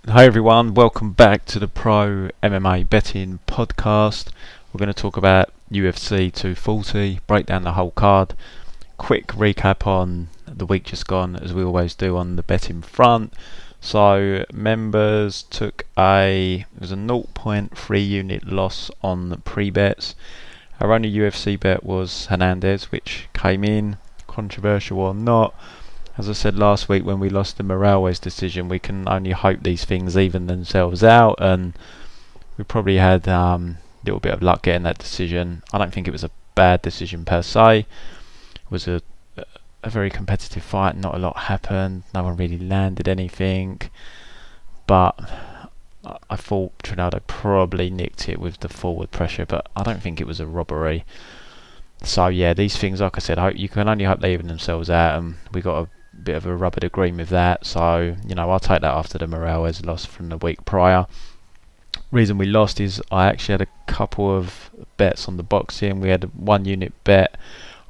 Hi everyone, welcome back to the Pro MMA Betting Podcast. We're going to talk about UFC 240, break down the whole card, quick recap on the week just gone as we always do on the betting front. So members took it was a 0.3 unit loss on the pre-bets. Our only UFC bet was Hernandez, which came in, controversial or not. As I said last week when we lost the Morales decision, we can only hope these things even themselves out, and we probably had a little bit of luck getting that decision. I don't think it was a bad decision per se. It was a very competitive fight, not a lot happened, no one really landed anything, but I thought Trinaldo probably nicked it with the forward pressure, but I don't think it was a robbery. So yeah, these things, like I said, you can only hope they even themselves out, and we got a bit of a rubber agreement with that. So I'll take that after the Morales loss from the week prior. Reason we lost is I actually had a couple of bets on the boxing. We had a 1 unit bet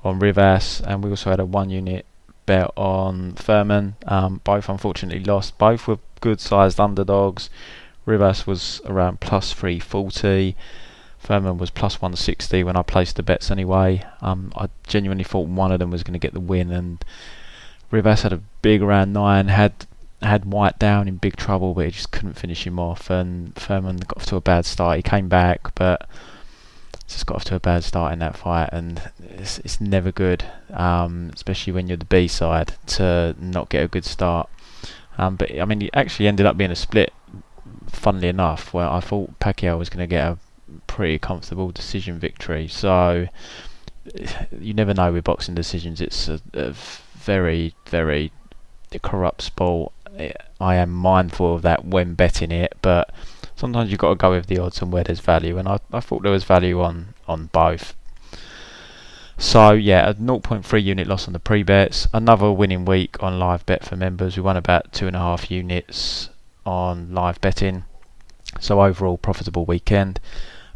on Rivas, and we also had a 1 unit bet on Thurman. Both unfortunately lost. Both were good sized underdogs. Rivas was around plus 340. Thurman was plus 160 when I placed the bets anyway. I genuinely thought one of them was going to get the win, and Rivas had a big round 9, had White down in big trouble, but he just couldn't finish him off, and Thurman got off to a bad start. He came back, but just got off to a bad start in that fight, and it's never good, especially when you're the B side, to not get a good start. But I mean, it actually ended up being a split, funnily enough, where I thought Pacquiao was going to get a pretty comfortable decision victory. So you never know with boxing decisions. It's a very, very corrupt sport. I am mindful of that when betting it, but sometimes you've got to go with the odds and where there's value, and I thought there was value on both. So yeah, a 0.3 unit loss on the pre-bets. Another winning week on live bet for members. We won about 2.5 units on live betting. So overall profitable weekend.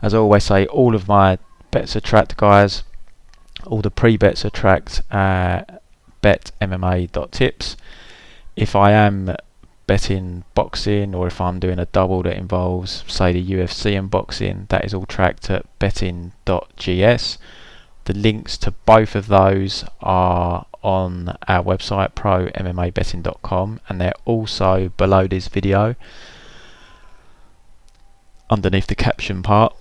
As I always say, all of my bets are tracked, guys. All the pre-bets are tracked at betmma.tips. If I am betting boxing, or if I'm doing a double that involves, say, the UFC and boxing, that is all tracked at betting.gs. The links to both of those are on our website, prommabetting.com, and they're also below this video underneath the caption part.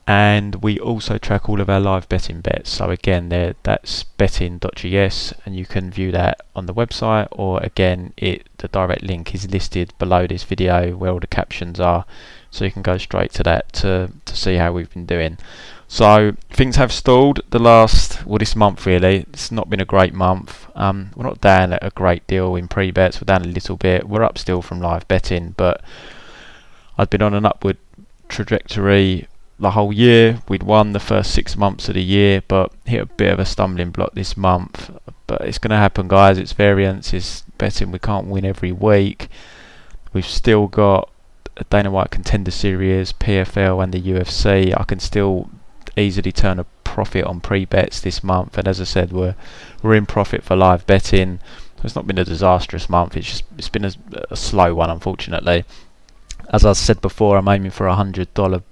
And we also track all of our live betting bets. So again, that's betting.gs, and you can view that on the website, or again, the direct link is listed below this video where all the captions are, so you can go straight to that to see how we've been doing. So things have stalled this month really. It's not been a great month. We're not down a great deal in pre-bets, we're down a little bit. We're up still from live betting, but I'd been on an upward trajectory the whole year. We'd won the first 6 months of the year, but hit a bit of a stumbling block this month. But it's going to happen, guys. It's variance, it's betting. We can't win every week. We've still got a Dana White Contender Series, PFL, and the UFC. I can still easily turn a profit on pre-bets this month, and as I said, we're in profit for live betting. So it's not been a disastrous month. It's been a slow one, unfortunately. As I said before, I'm aiming for $100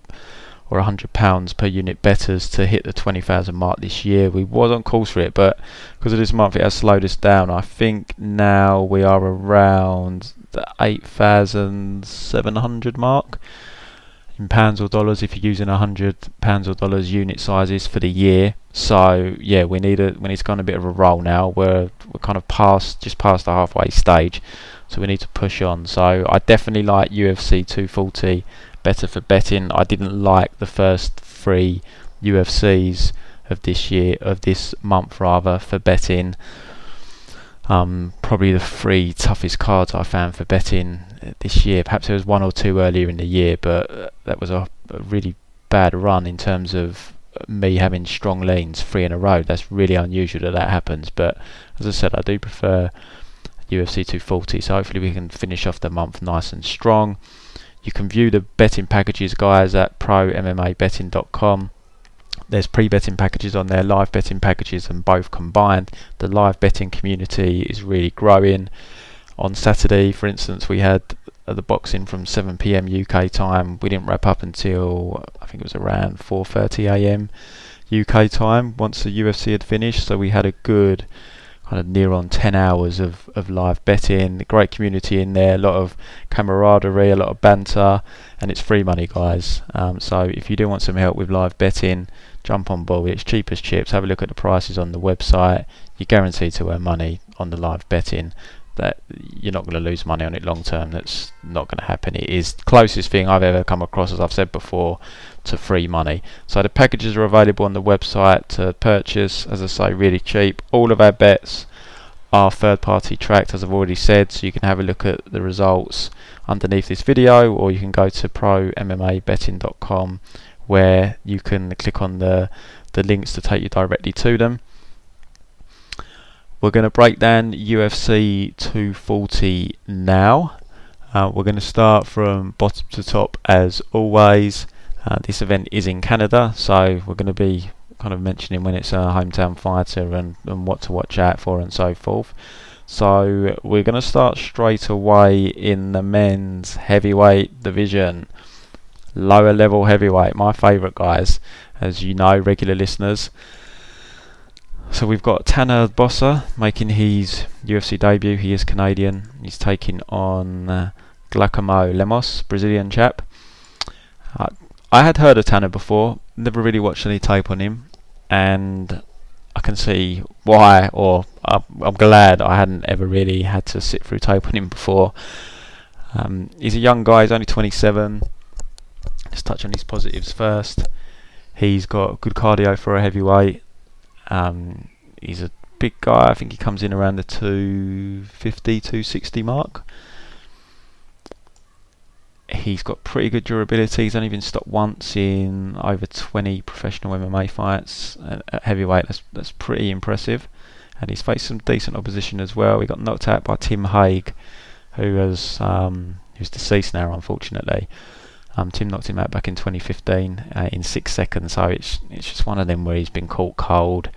or £100 per unit bettors to hit the 20,000 mark this year. We was on course for it, but because of this month it has slowed us down. I think now we are around the 8,700 mark in pounds or dollars if you're using £100 or dollars unit sizes for the year. So yeah, we need to go on a bit of a roll now. We're kind of just past the halfway stage, so we need to push on. So I definitely like UFC 240 better for betting. I didn't like the first 3 UFCs of this month rather, for betting. Probably the 3 toughest cards I found for betting this year. Perhaps there was 1 or 2 earlier in the year, but that was a really bad run in terms of me having strong leans 3 in a row. That's really unusual that happens, but as I said, I do prefer UFC 240, so hopefully we can finish off the month nice and strong. You can view the betting packages, guys, at prommabetting.com. There's pre-betting packages on there, live betting packages, and both combined. The live betting community is really growing. On Saturday, for instance, we had the boxing from 7 p.m. UK time. We didn't wrap up until I think it was around 4:30 a.m. UK time once the UFC had finished. So we had a good kind of near on 10 hours of live betting. A great community in there, a lot of camaraderie, a lot of banter, and it's free money, guys. So if you do want some help with live betting, jump on board. It's cheap as chips. Have a look at the prices on the website. You're guaranteed to earn money on the live betting. That you're not going to lose money on it long term. That's not going to happen. It is the closest thing I've ever come across, as I've said before, to free money. So the packages are available on the website to purchase. As I say, really cheap. All of our bets are third party tracked, as I've already said, so you can have a look at the results underneath this video, or you can go to prommmabetting.com where you can click on the links to take you directly to them. We're going to break down UFC 240 now. We're going to start from bottom to top as always. This event is in Canada, so we're going to be kind of mentioning when it's a hometown fighter and what to watch out for and so forth. So we're going to start straight away in the men's heavyweight division. Lower level heavyweight, my favourite, guys, as you know, regular listeners. So we've got Tanner Bossa making his UFC debut. He is Canadian. He's taking on Giacomo Lemos, Brazilian chap. I had heard of Tanner before, never really watched any tape on him, and I can see why, or I'm glad I hadn't ever really had to sit through tape on him before. He's a young guy, he's only 27. Let's touch on his positives first. He's got good cardio for a heavyweight. He's a big guy. I think he comes in around the 250, 260 mark. He's got pretty good durability. He's only been stopped once in over 20 professional MMA fights at heavyweight. That's pretty impressive. And he's faced some decent opposition as well. He got knocked out by Tim Hague, who's deceased now, unfortunately. Tim knocked him out back in 2015 in 6 seconds. So it's just one of them where he's been caught cold.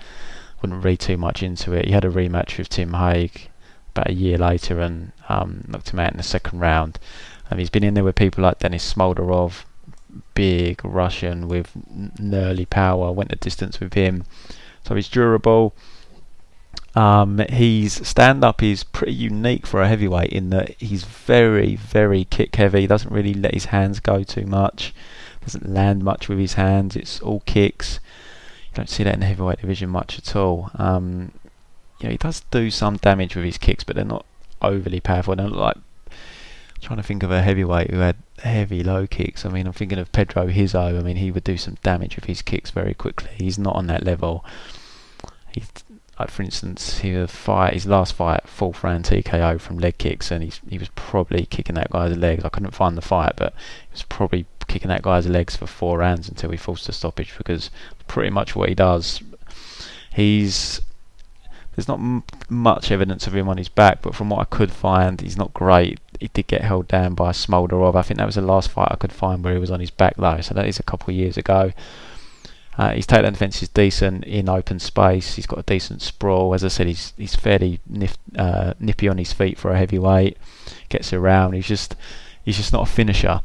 Wouldn't read too much into it. He had a rematch with Tim Hague about a year later and knocked him out in the second round. He's been in there with people like Denis Smolderov, big Russian with gnarly power, went the distance with him. So he's durable. His stand-up is pretty unique for a heavyweight in that he's very, very kick-heavy. He doesn't really let his hands go too much. Doesn't land much with his hands. It's all kicks. You don't see that in the heavyweight division much at all. He does do some damage with his kicks, but they're not overly powerful. They're not like, trying to think of a heavyweight who had heavy low kicks. I mean, I'm thinking of Pedro Hizzo. I mean, he would do some damage with his kicks very quickly. He's not on that level. Like for instance, his last fight, fourth round TKO from leg kicks, and he was probably kicking that guy's legs. I couldn't find the fight, but he was probably kicking that guy's legs for 4 rounds until he forced a stoppage, because pretty much what he does, there's not much evidence of him on his back, but from what I could find, he's not great. He did get held down by Smolderov. I think that was the last fight I could find where he was on his back though, so that is a couple of years ago. His takedown defence is decent in open space. He's got a decent sprawl. As I said, he's fairly nippy on his feet for a heavyweight. Gets around. He's just not a finisher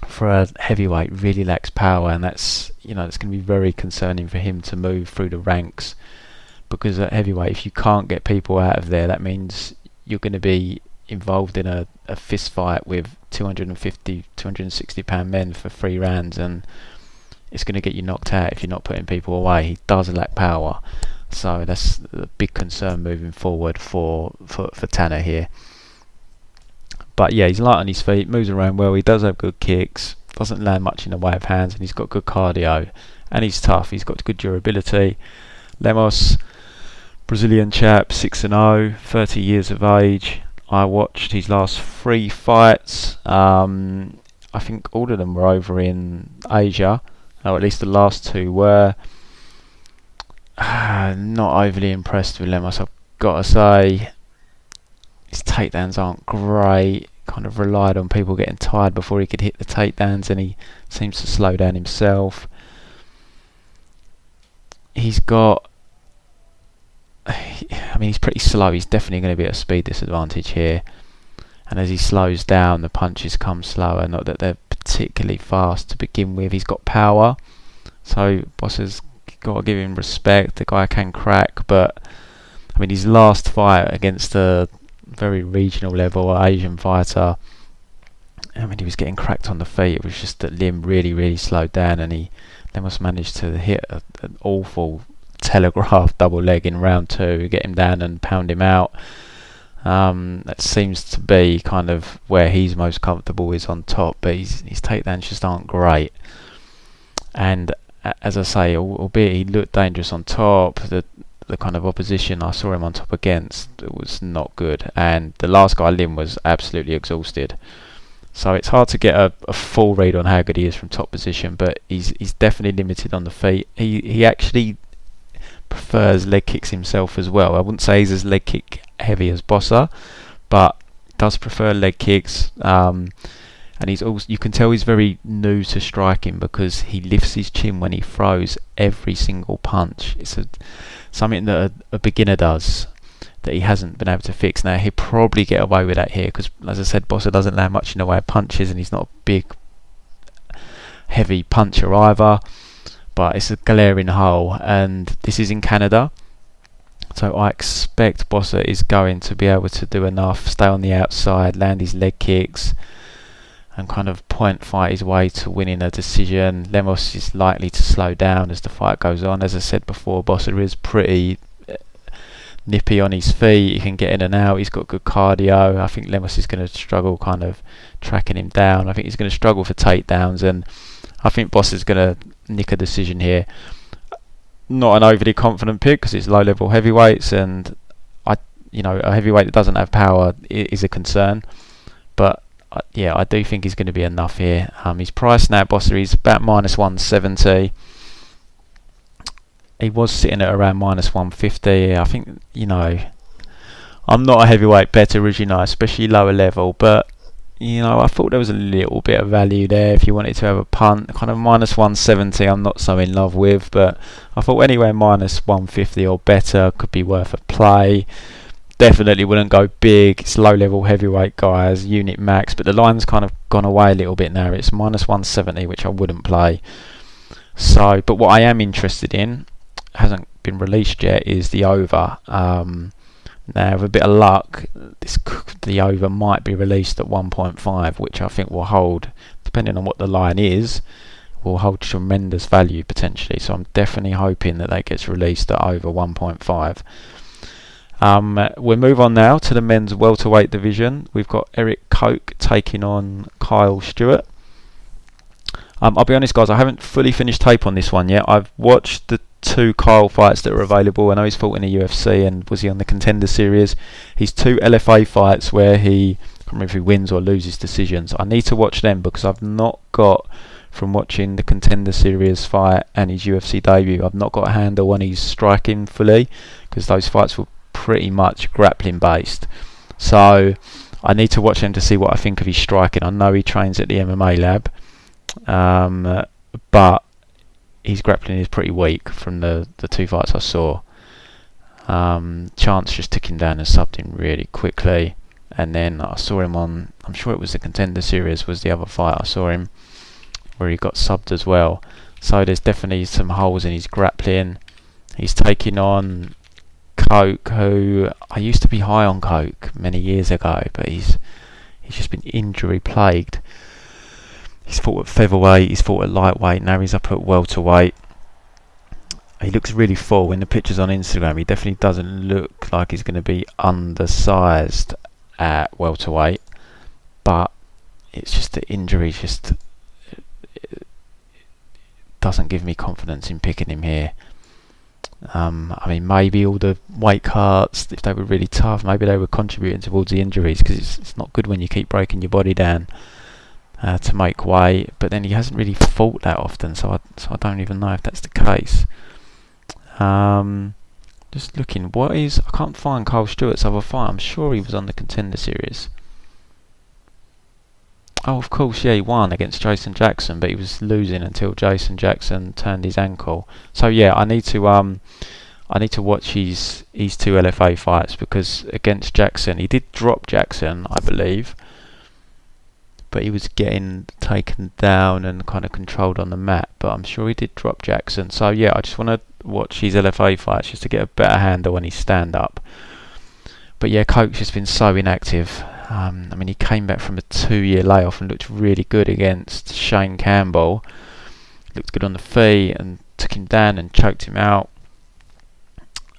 for a heavyweight. Really lacks power, and that's going to be very concerning for him to move through the ranks. Because at heavyweight, if you can't get people out of there, that means you're going to be involved in a fist fight with 250, 260 pound men for 3 rounds, and it's going to get you knocked out if you're not putting people away. He does lack power, so that's a big concern moving forward for Tanner here. But yeah, he's light on his feet, moves around well. He does have good kicks, doesn't land much in the way of hands, and he's got good cardio, and he's tough. He's got good durability. Lemos, Brazilian chap, 6-0, 30 years of age. I watched his last 3 fights. I think all of them were over in Asia, or at least the last 2 were. Not overly impressed with Lemos, I've got to say. His takedowns aren't great. Kind of relied on people getting tired before he could hit the takedowns, and he seems to slow down himself. He's pretty slow. He's definitely going to be at a speed disadvantage here. and as he slows down, the punches come slower. Not that they're particularly fast to begin with. He's got power, so Boss has got to give him respect. The guy can crack, but I mean, his last fight against a very regional level Asian fighter, I mean, he was getting cracked on the feet. It was just that Lim really slowed down, and he Lemos managed to hit an awful telegraph double leg in round 2, get him down and pound him out. That seems to be kind of where he's most comfortable, is on top, but his takedowns just aren't great. And as I say, albeit he looked dangerous on top, the kind of opposition I saw him on top against, it was not good. And the last guy, Lim, was absolutely exhausted. So it's hard to get a full read on how good he is from top position, but he's definitely limited on the feet. He actually prefers leg kicks himself as well. I wouldn't say he's as leg kick heavy as Bossa, but does prefer leg kicks. And he's also, you can tell he's very new to striking, because he lifts his chin when he throws every single punch. It's something that a beginner does that he hasn't been able to fix. Now, he'll probably get away with that here, because as I said, Bossa doesn't land much in the way of punches, and he's not a big heavy puncher either, but it's a glaring hole. And this is in Canada, so I expect Bossa is going to be able to do enough, stay on the outside, land his leg kicks, and kind of point fight his way to winning a decision. Lemos is likely to slow down as the fight goes on. As I said before, Bossa is pretty nippy on his feet. He can get in and out. He's got good cardio. I think Lemos is going to struggle kind of tracking him down. I think he's going to struggle for takedowns, and I think Bossa is going to nick a decision here. Not an overly confident pick, because it's low-level heavyweights, and a heavyweight that doesn't have power is a concern. But I do think he's going to be enough here. His price now, Bossa, is about -170. He was sitting at around -150. I think, I'm not a heavyweight better, as you know, especially lower level, but I thought there was a little bit of value there if you wanted to have a punt. Kind of -170 I'm not so in love with, but I thought anywhere -150 or better could be worth a play. Definitely wouldn't go big. It's low level heavyweight guys, unit max, but the line's kind of gone away a little bit now. It's -170, which I wouldn't play. So, but what I am interested in, hasn't been released yet, is the over. Now, with a bit of luck, the over might be released at 1.5, which I think will hold, depending on what the line is, will hold tremendous value potentially. So I'm definitely hoping that gets released at over 1.5. We'll move on now to the men's welterweight division. We've got Eric Koch taking on Kyle Stewart. I'll be honest, guys, I haven't fully finished tape on this one yet. I've watched the 2 Kyle fights that are available. I know he's fought in the UFC, and was he on the Contender Series? He's 2 LFA fights where he, I can't remember if he wins or loses decisions. I need to watch them, because I've not got, from watching the Contender Series fight and his UFC debut, I've not got a handle on his striking fully, because those fights were pretty much grappling based. So I need to watch him to see what I think of his striking. I know he trains at the MMA lab, but his grappling is pretty weak from the 2 fights I saw. Chance just took him down and subbed him really quickly, and then I saw him on, I'm sure it was the Contender Series was the other fight I saw him, where he got subbed as well. So there's definitely some holes in his grappling. He's taking on Koch, who I used to be high on Koch many years ago, but he's just been injury plagued. He's fought at featherweight, he's fought at lightweight, now he's up at welterweight. He looks really full in the pictures on Instagram. He definitely doesn't look like he's going to be undersized at welterweight, but it's just the injury just doesn't give me confidence in picking him here. I mean, maybe all the weight cuts, if they were really tough, maybe they were contributing towards the injuries, because it's not good when you keep breaking your body down to make weight. But then he hasn't really fought that often, so I don't even know if that's the case. Just looking, I can't find Kyle Stewart's other fight. I'm sure he was on the Contender Series. Oh, of course, yeah, he won against Jason Jackson, but he was losing until Jason Jackson turned his ankle. So yeah, I need to I need to watch his two LFA fights, because against Jackson, he did drop Jackson, I believe, but he was getting taken down and kind of controlled on the mat. But I'm sure he did drop Jackson. So yeah, I just want to watch his LFA fights just to get a better handle on his stand-up. But yeah, Coke's just been so inactive. I mean, he came back from a 2-year layoff and looked really good against Shane Campbell. Looked good on the feet and took him down and choked him out.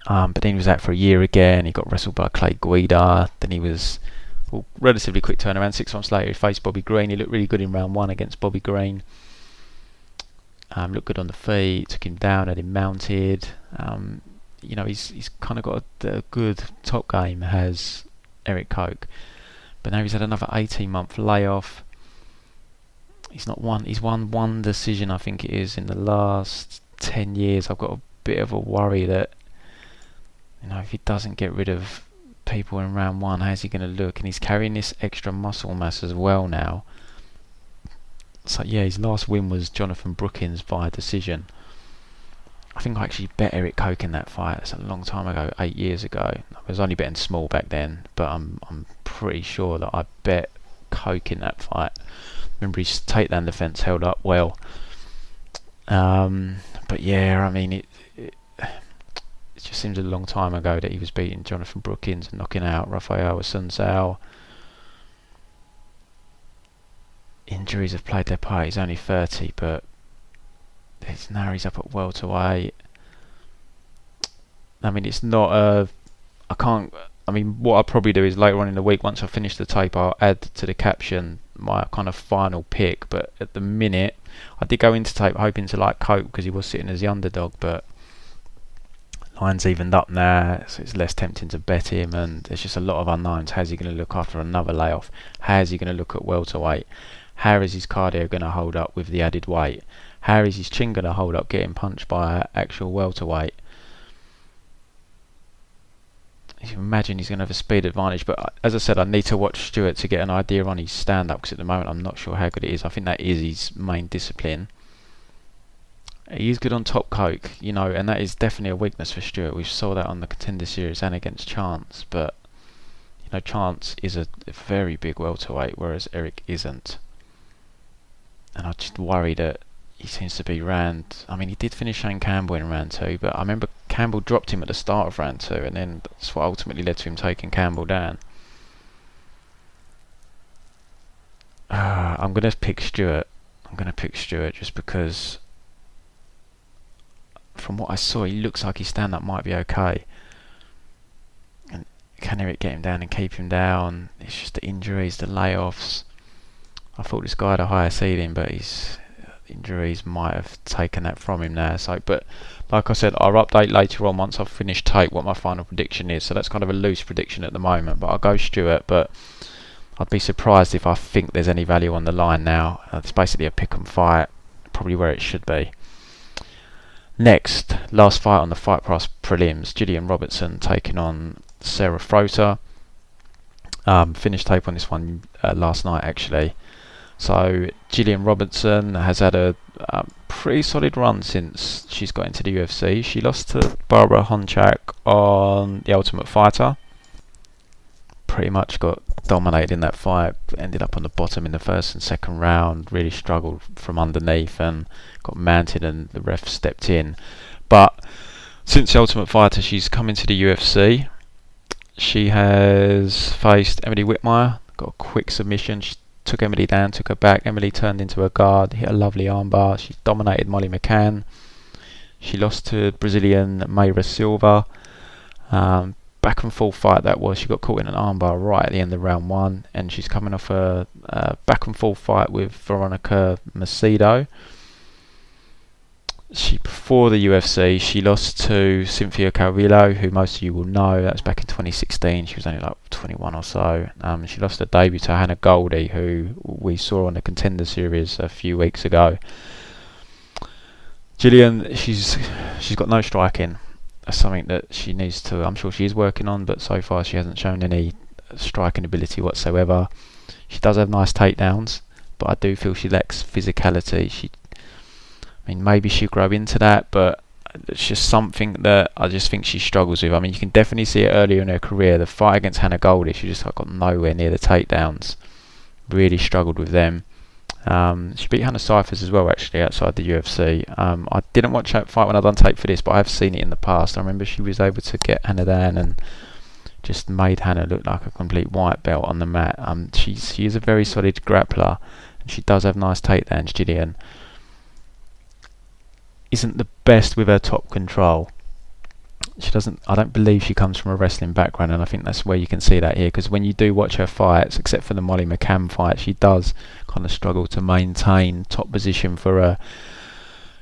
But then he was out for a year again. He got wrestled by Clay Guida. Then he was relatively quick turnaround. 6 months later, he faced Bobby Green. He looked really good in round 1 against Bobby Green. Looked good on the feet. Took him down, had him mounted. He's kind of got a good top game, has Eric Koch. But now he's had another 18-month layoff. He's won 1 decision, I think it is, in the last 10 years. I've got a bit of a worry that, if he doesn't get rid of people in round 1, how's he going to look? And he's carrying this extra muscle mass as well now. So yeah, his last win was Jonathan Brookins via decision. I think I actually bet Eric Koch in that fight. It's a long time ago, 8 years ago. I was only betting small back then, but I'm pretty sure that I bet Koch in that fight. Remember, his takedown defense held up well. But yeah, I mean, it just seems a long time ago that he was beating Jonathan Brookins and knocking out Rafael Assunção. Injuries have played their part. He's only 30, but now he's up at welterweight. I mean, it's not what I'll probably do is later on in the week, once I finish the tape, I'll add to the caption my kind of final pick. But at the minute, I did go into tape hoping to like Coke because he was sitting as the underdog, but line's evened up now, so it's less tempting to bet him, and there's just a lot of unknowns. How's he going to look after another layoff? How's he going to look at welterweight? How is his cardio going to hold up with the added weight? How is his chin going to hold up getting punched by an actual welterweight? You can imagine he's going to have a speed advantage, but as I said, I need to watch Stewart to get an idea on his stand-up, because at the moment I'm not sure how good it is. I think that is his main discipline. He is good on top Coke, and that is definitely a weakness for Stewart. We saw that on the Contender Series and against Chance, but Chance is a very big welterweight, whereas Eric isn't. And I just worry that he seems to be he did finish Shane Campbell in round 2, but I remember Campbell dropped him at the start of round 2, and then that's what ultimately led to him taking Campbell down. I'm going to pick Stewart. Just because from what I saw, he looks like his stand-up might be okay. And can Eric get him down and keep him down? It's just the injuries, the layoffs. I thought this guy had a higher ceiling, but his injuries might have taken that from him now. But like I said, I'll update later on once I've finished tape what my final prediction is. So that's kind of a loose prediction at the moment, but I'll go Stewart. But I'd be surprised if I think there's any value on the line now. It's basically a pick and fight, probably where it should be. Next, last fight on the Fight Pass prelims, Gillian Robertson taking on Sarah Froter. Finished tape on this one last night actually. So Gillian Robertson has had a pretty solid run since she's got into the UFC. She lost to Barbara Honchak on The Ultimate Fighter. Pretty much got dominated in that fight, ended up on the bottom in the first and second round, really struggled from underneath and got mounted, and the ref stepped in. But since The Ultimate Fighter, she's come into the UFC. She has faced Emily Whitmire, got a quick submission. She took Emily down, took her back. Emily turned into a guard, hit a lovely armbar. She dominated Molly McCann. She lost to Brazilian Mayra Silva. Back and forth fight that was. She got caught in an armbar right at the end of round 1, and she's coming off a back and forth fight with Veronica Macedo. Before the UFC, she lost to Cynthia Calvillo, who most of you will know. That was back in 2016. She was only like 21 or so. She lost her debut to Hannah Goldie, who we saw on the Contender Series a few weeks ago. Gillian, she's got no striking. That's something that she needs to. I'm sure she is working on, but so far she hasn't shown any striking ability whatsoever. She does have nice takedowns, but I do feel she lacks physicality. Maybe she'll grow into that, but it's just something that I just think she struggles with. I mean, you can definitely see it earlier in her career. The fight against Hannah Goldie, she just got nowhere near the takedowns. Really struggled with them. She beat Hannah Cyphers as well, actually, outside the UFC. I didn't watch that fight when I done tape for this, but I've seen it in the past. I remember she was able to get Hannah down and just made Hannah look like a complete white belt on the mat. She is a very solid grappler, and she does have nice takedowns. Gillian isn't the best with her top control. I don't believe she comes from a wrestling background, and I think that's where you can see that here, because when you do watch her fights, except for the Molly McCann fight, she does kind of struggle to maintain top position for a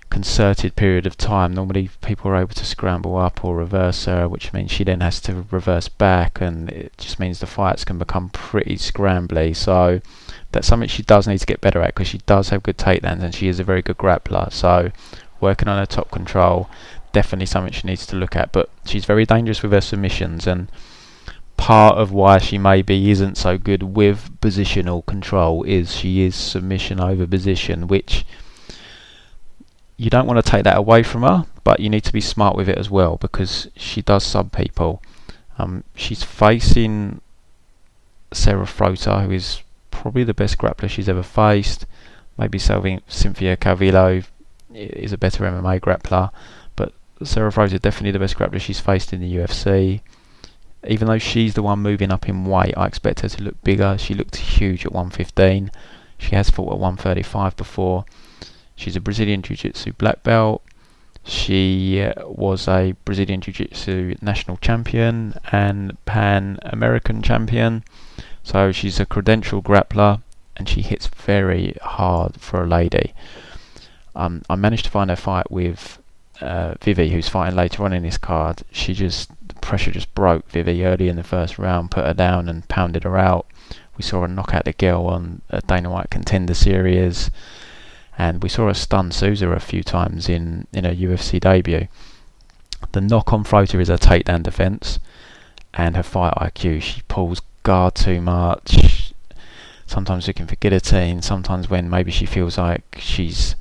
concerted period of time. Normally people are able to scramble up or reverse her, which means she then has to reverse back, and it just means the fights can become pretty scrambly. So that's something she does need to get better at, because she does have good takedowns and she is a very good grappler. So working on her top control, definitely something she needs to look at. But she's very dangerous with her submissions, and part of why she maybe isn't so good with positional control is she is submission over position, which you don't want to take that away from her, but you need to be smart with it as well, because she does sub people. She's facing Sarah Frota, who is probably the best grappler she's ever faced. Maybe Cynthia Calvillo is a better MMA grappler, but Sarah Frota is definitely the best grappler she's faced in the UFC. Even though she's the one moving up in weight, I expect her to look bigger. She looked huge at 115. She has fought at 135 before. She's a Brazilian Jiu-Jitsu black belt. She was a Brazilian Jiu-Jitsu national champion and Pan-American champion. So she's a credentialed grappler, and she hits very hard for a lady. I managed to find her fight with Vivi, who's fighting later on in this card. The pressure just broke Vivi early in the first round, put her down and pounded her out. We saw her knock out the girl on a Dana White Contender Series, and we saw her stun Souza a few times in her UFC debut. The knock on Frota is her takedown defense and her fight IQ. She pulls guard too much, sometimes looking for guillotine, sometimes when maybe she feels like she's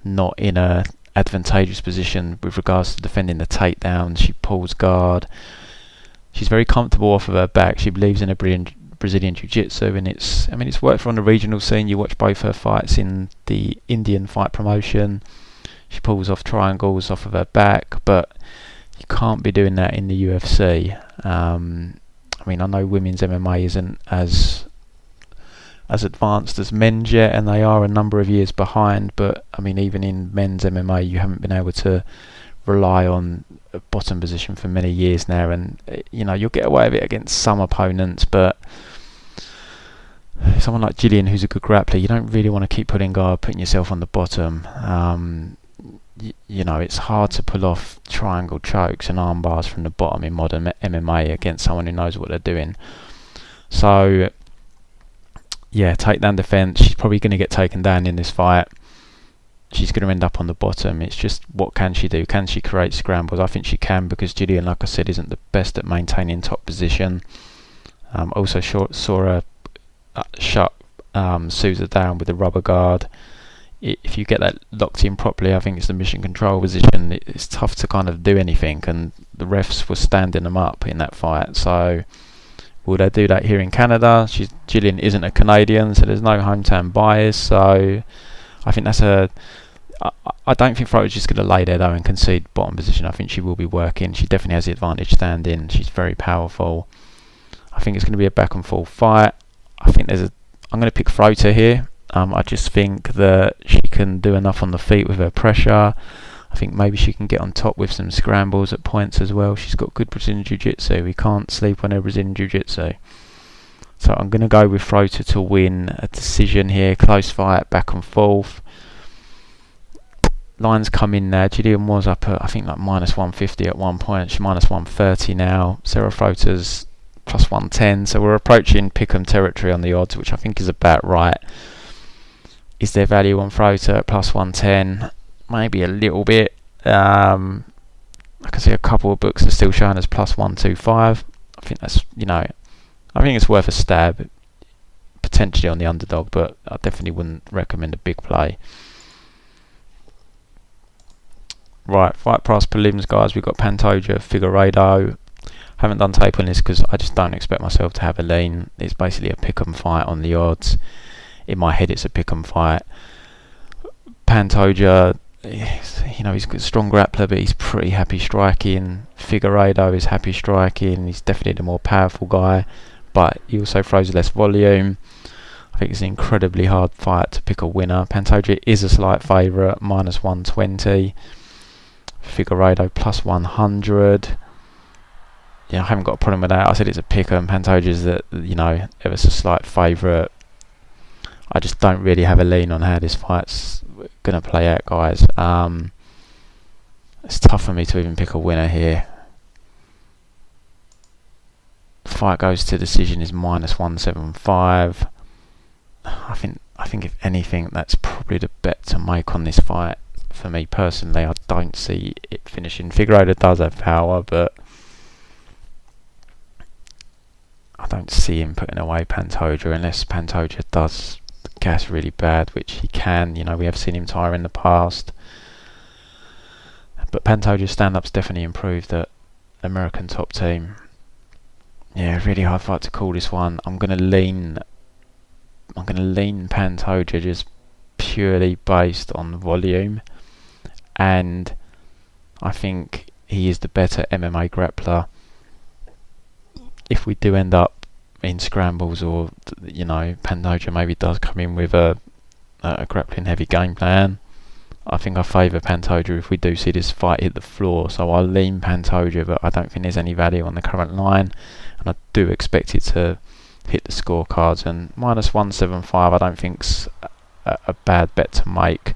not in a advantageous position with regards to defending the takedown, she pulls guard. She's very comfortable off of her back. She believes in a Brazilian Jiu-Jitsu, and it's worked for on the regional scene. You watch both her fights in the Indian fight promotion. She pulls off triangles off of her back, but you can't be doing that in the UFC. I know women's MMA isn't as advanced as men's yet, and they are a number of years behind, but even in men's MMA you haven't been able to rely on a bottom position for many years now, and you'll get away with it against some opponents, but someone like Gillian, who's a good grappler, you don't really want to keep putting guard, putting yourself on the bottom. It's hard to pull off triangle chokes and arm bars from the bottom in modern MMA against someone who knows what they're doing. So yeah, takedown defense, she's probably going to get taken down in this fight. She's going to end up on the bottom. It's just, what can she do? Can she create scrambles? I think she can, because Gillian, like I said, isn't the best at maintaining top position. Also saw her shut Souza down with the rubber guard. If you get that locked in properly, I think it's the mission control position. It's tough to kind of do anything, and the refs were standing them up in that fight. So will they do that here in Canada? Gillian isn't a Canadian, so there's no hometown bias. So I think that's I don't think Frota's just going to lay there though and concede bottom position. I think she will be working. She definitely has the advantage standing. She's very powerful. I think it's going to be a back and forth fight. I'm going to pick Frota here. I just think that she can do enough on the feet with her pressure. I think maybe she can get on top with some scrambles at points as well. She's got good Brazilian Jiu-Jitsu. We can't sleep on her Brazilian Jiu-Jitsu. So I'm going to go with Frota to win a decision here. Close fight, back and forth. Lines come in now. Gillian was up at, I think, like minus 150 at one point. She's minus 130 now. Sarah Frota's plus 110. So we're approaching pick'em territory on the odds, which I think is about right. Is there value on Frota at plus 110? Maybe a little bit. I can see a couple of books are still showing as plus 125. I think that's, I think it's worth a stab, potentially on the underdog, but I definitely wouldn't recommend a big play. Right, fight pass prelims, guys. We've got Pantoja, Figueiredo. Haven't done tape on this because I just don't expect myself to have a lean. It's basically a pick-em fight on the odds. In my head, it's a pick-em fight. Pantoja, he's a strong grappler, but he's pretty happy striking. Figueiredo is happy striking. He's definitely the more powerful guy, but he also throws less volume. I think it's an incredibly hard fight to pick a winner. Pantoja is a slight favourite, -120. Figueiredo +100. Yeah, I haven't got a problem with that. I said it's a picker, and Pantoja's ever so slight favourite. I just don't really have a lean on how this fight's going to play out, guys. It's tough for me to even pick a winner here. Fight goes to decision is -175. I think if anything, that's probably the bet to make on this fight. For me personally, I don't see it finishing. Figueiredo does have power, but I don't see him putting away Pantoja unless Pantoja does gas really bad, which he can. We have seen him tire in the past. But Pantoja's stand-up's definitely improved at American Top Team. Yeah, really hard fight to call this one. I'm gonna lean Pantoja just purely based on volume, and I think he is the better MMA grappler. If we do end up in scrambles, or Pantoja maybe does come in with a grappling heavy game plan, I think I favour Pantoja if we do see this fight hit the floor. So I'll lean Pantoja, but I don't think there's any value on the current line, and I do expect it to hit the scorecards. And -175 I don't think's a bad bet to make.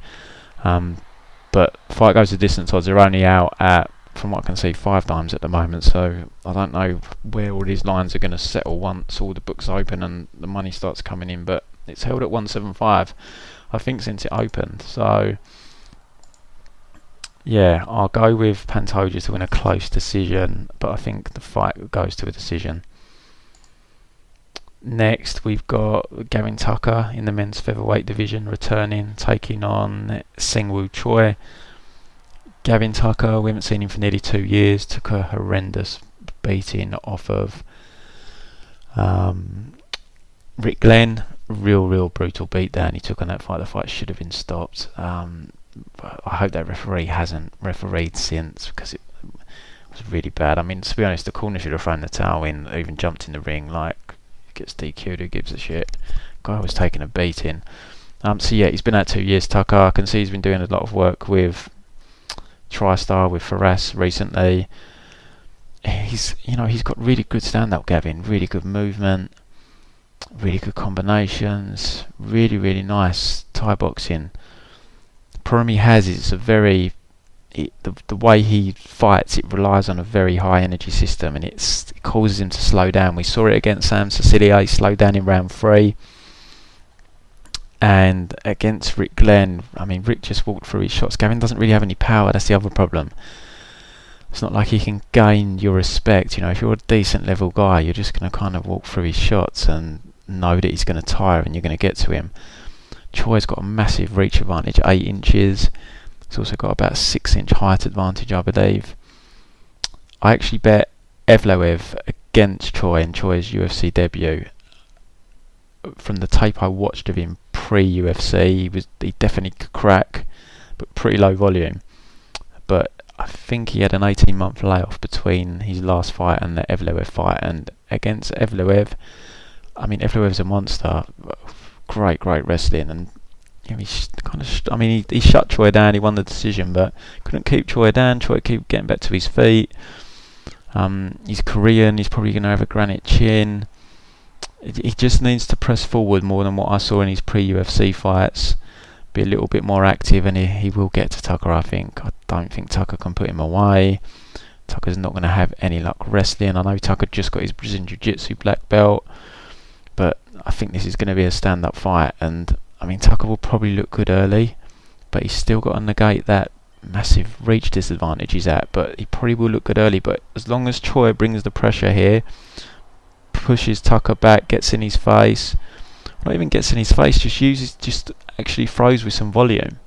But fight goes to distance odds are only out at, from what I can see, 5 times at the moment, so I don't know where all these lines are going to settle once all the books open and the money starts coming in, but it's held at 175 I think since it opened. So yeah, I'll go with Pantoja to win a close decision, but I think the fight goes to a decision. Next we've got Gavin Tucker in the men's featherweight division, returning, taking on Seungwoo Choi. Gavin Tucker, we haven't seen him for nearly 2 years, took a horrendous beating off of Rick Glenn. Real brutal beatdown he took on that fight. The fight should have been stopped. But I hope that referee hasn't refereed since, because it was really bad. I mean, to be honest, the corner should have thrown the towel in, even jumped in the ring. Like, gets DQ'd, who gives a shit? Guy was taking a beating. So yeah, he's been out 2 years, Tucker. I can see he's been doing a lot of work with TriStar, with Fares recently. He's got really good stand-up, Gavin. Really good movement, really good combinations, really nice Thai boxing. The problem he has is the way he fights, it relies on a very high energy system, and it causes him to slow down. We saw it against Sam Cecilia, he slowed down in round 3. And against Rick Glenn, I mean, Rick just walked through his shots. Gavin doesn't really have any power, that's the other problem. It's not like he can gain your respect. If you're a decent level guy, you're just going to kind of walk through his shots and know that he's going to tire and you're going to get to him. Choi's got a massive reach advantage, 8 inches. He's also got about a 6-inch height advantage, I believe. I actually bet Evloev against Choi in Choi's UFC debut. From the tape I watched of him pre-UFC, he definitely could crack, but pretty low volume. But I think he had an 18-month layoff between his last fight and the Evloev fight, and against Evloev, I mean, Evloev's a monster. Great wrestling, and he shut Choi down. He won the decision, but couldn't keep Choi down. Choi kept getting back to his feet. He's Korean. He's probably going to have a granite chin. He just needs to press forward more than what I saw in his pre-UFC fights. Be a little bit more active, and he will get to Tucker, I think. I don't think Tucker can put him away. Tucker's not going to have any luck wrestling. I know Tucker just got his Brazilian Jiu-Jitsu black belt, but I think this is going to be a stand-up fight. And I mean, Tucker will probably look good early, but he's still got to negate that massive reach disadvantage he's at. But he probably will look good early. But as long as Choi brings the pressure here, pushes Tucker back, gets in his face, not even gets in his face, just actually throws with some volume.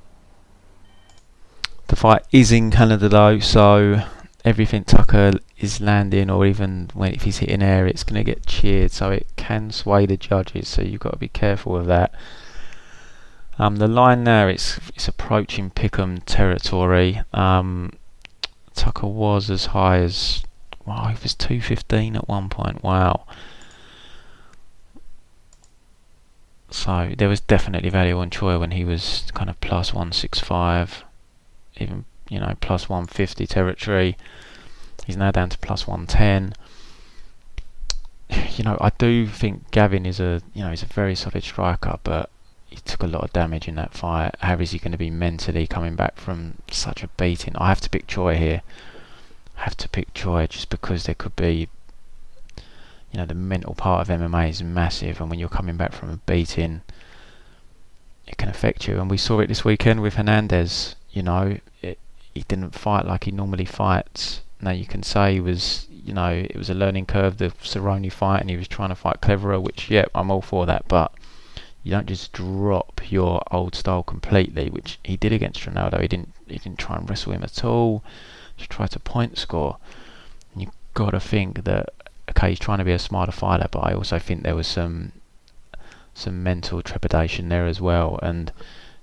The fight is in Canada though, so everything Tucker is landing, or even if he's hitting air, it's going to get cheered, so it can sway the judges, so you've got to be careful of that. The line there, it's approaching Pick'em territory. Tucker was as high as, he was 215 at one point. Wow. So there was definitely value on Choi when he was kind of plus 165, even plus 150 territory. He's now down to plus 110. I do think Gavin is he's a very solid striker, but he took a lot of damage in that fight. How is he going to be mentally coming back from such a beating? I have to pick Choi here. I have to pick Choi just because there could be, the mental part of MMA is massive, and when you're coming back from a beating, it can affect you. And we saw it this weekend with Hernandez. He didn't fight like he normally fights. Now you can say it was a learning curve, the Cerrone fight, and he was trying to fight cleverer, which, I'm all for that, but you don't just drop your old style completely, which he did against Ronaldo. He didn't try and wrestle him at all. Just try to point score. And you've got to think that, okay, he's trying to be a smarter fighter, but I also think there was some mental trepidation there as well. And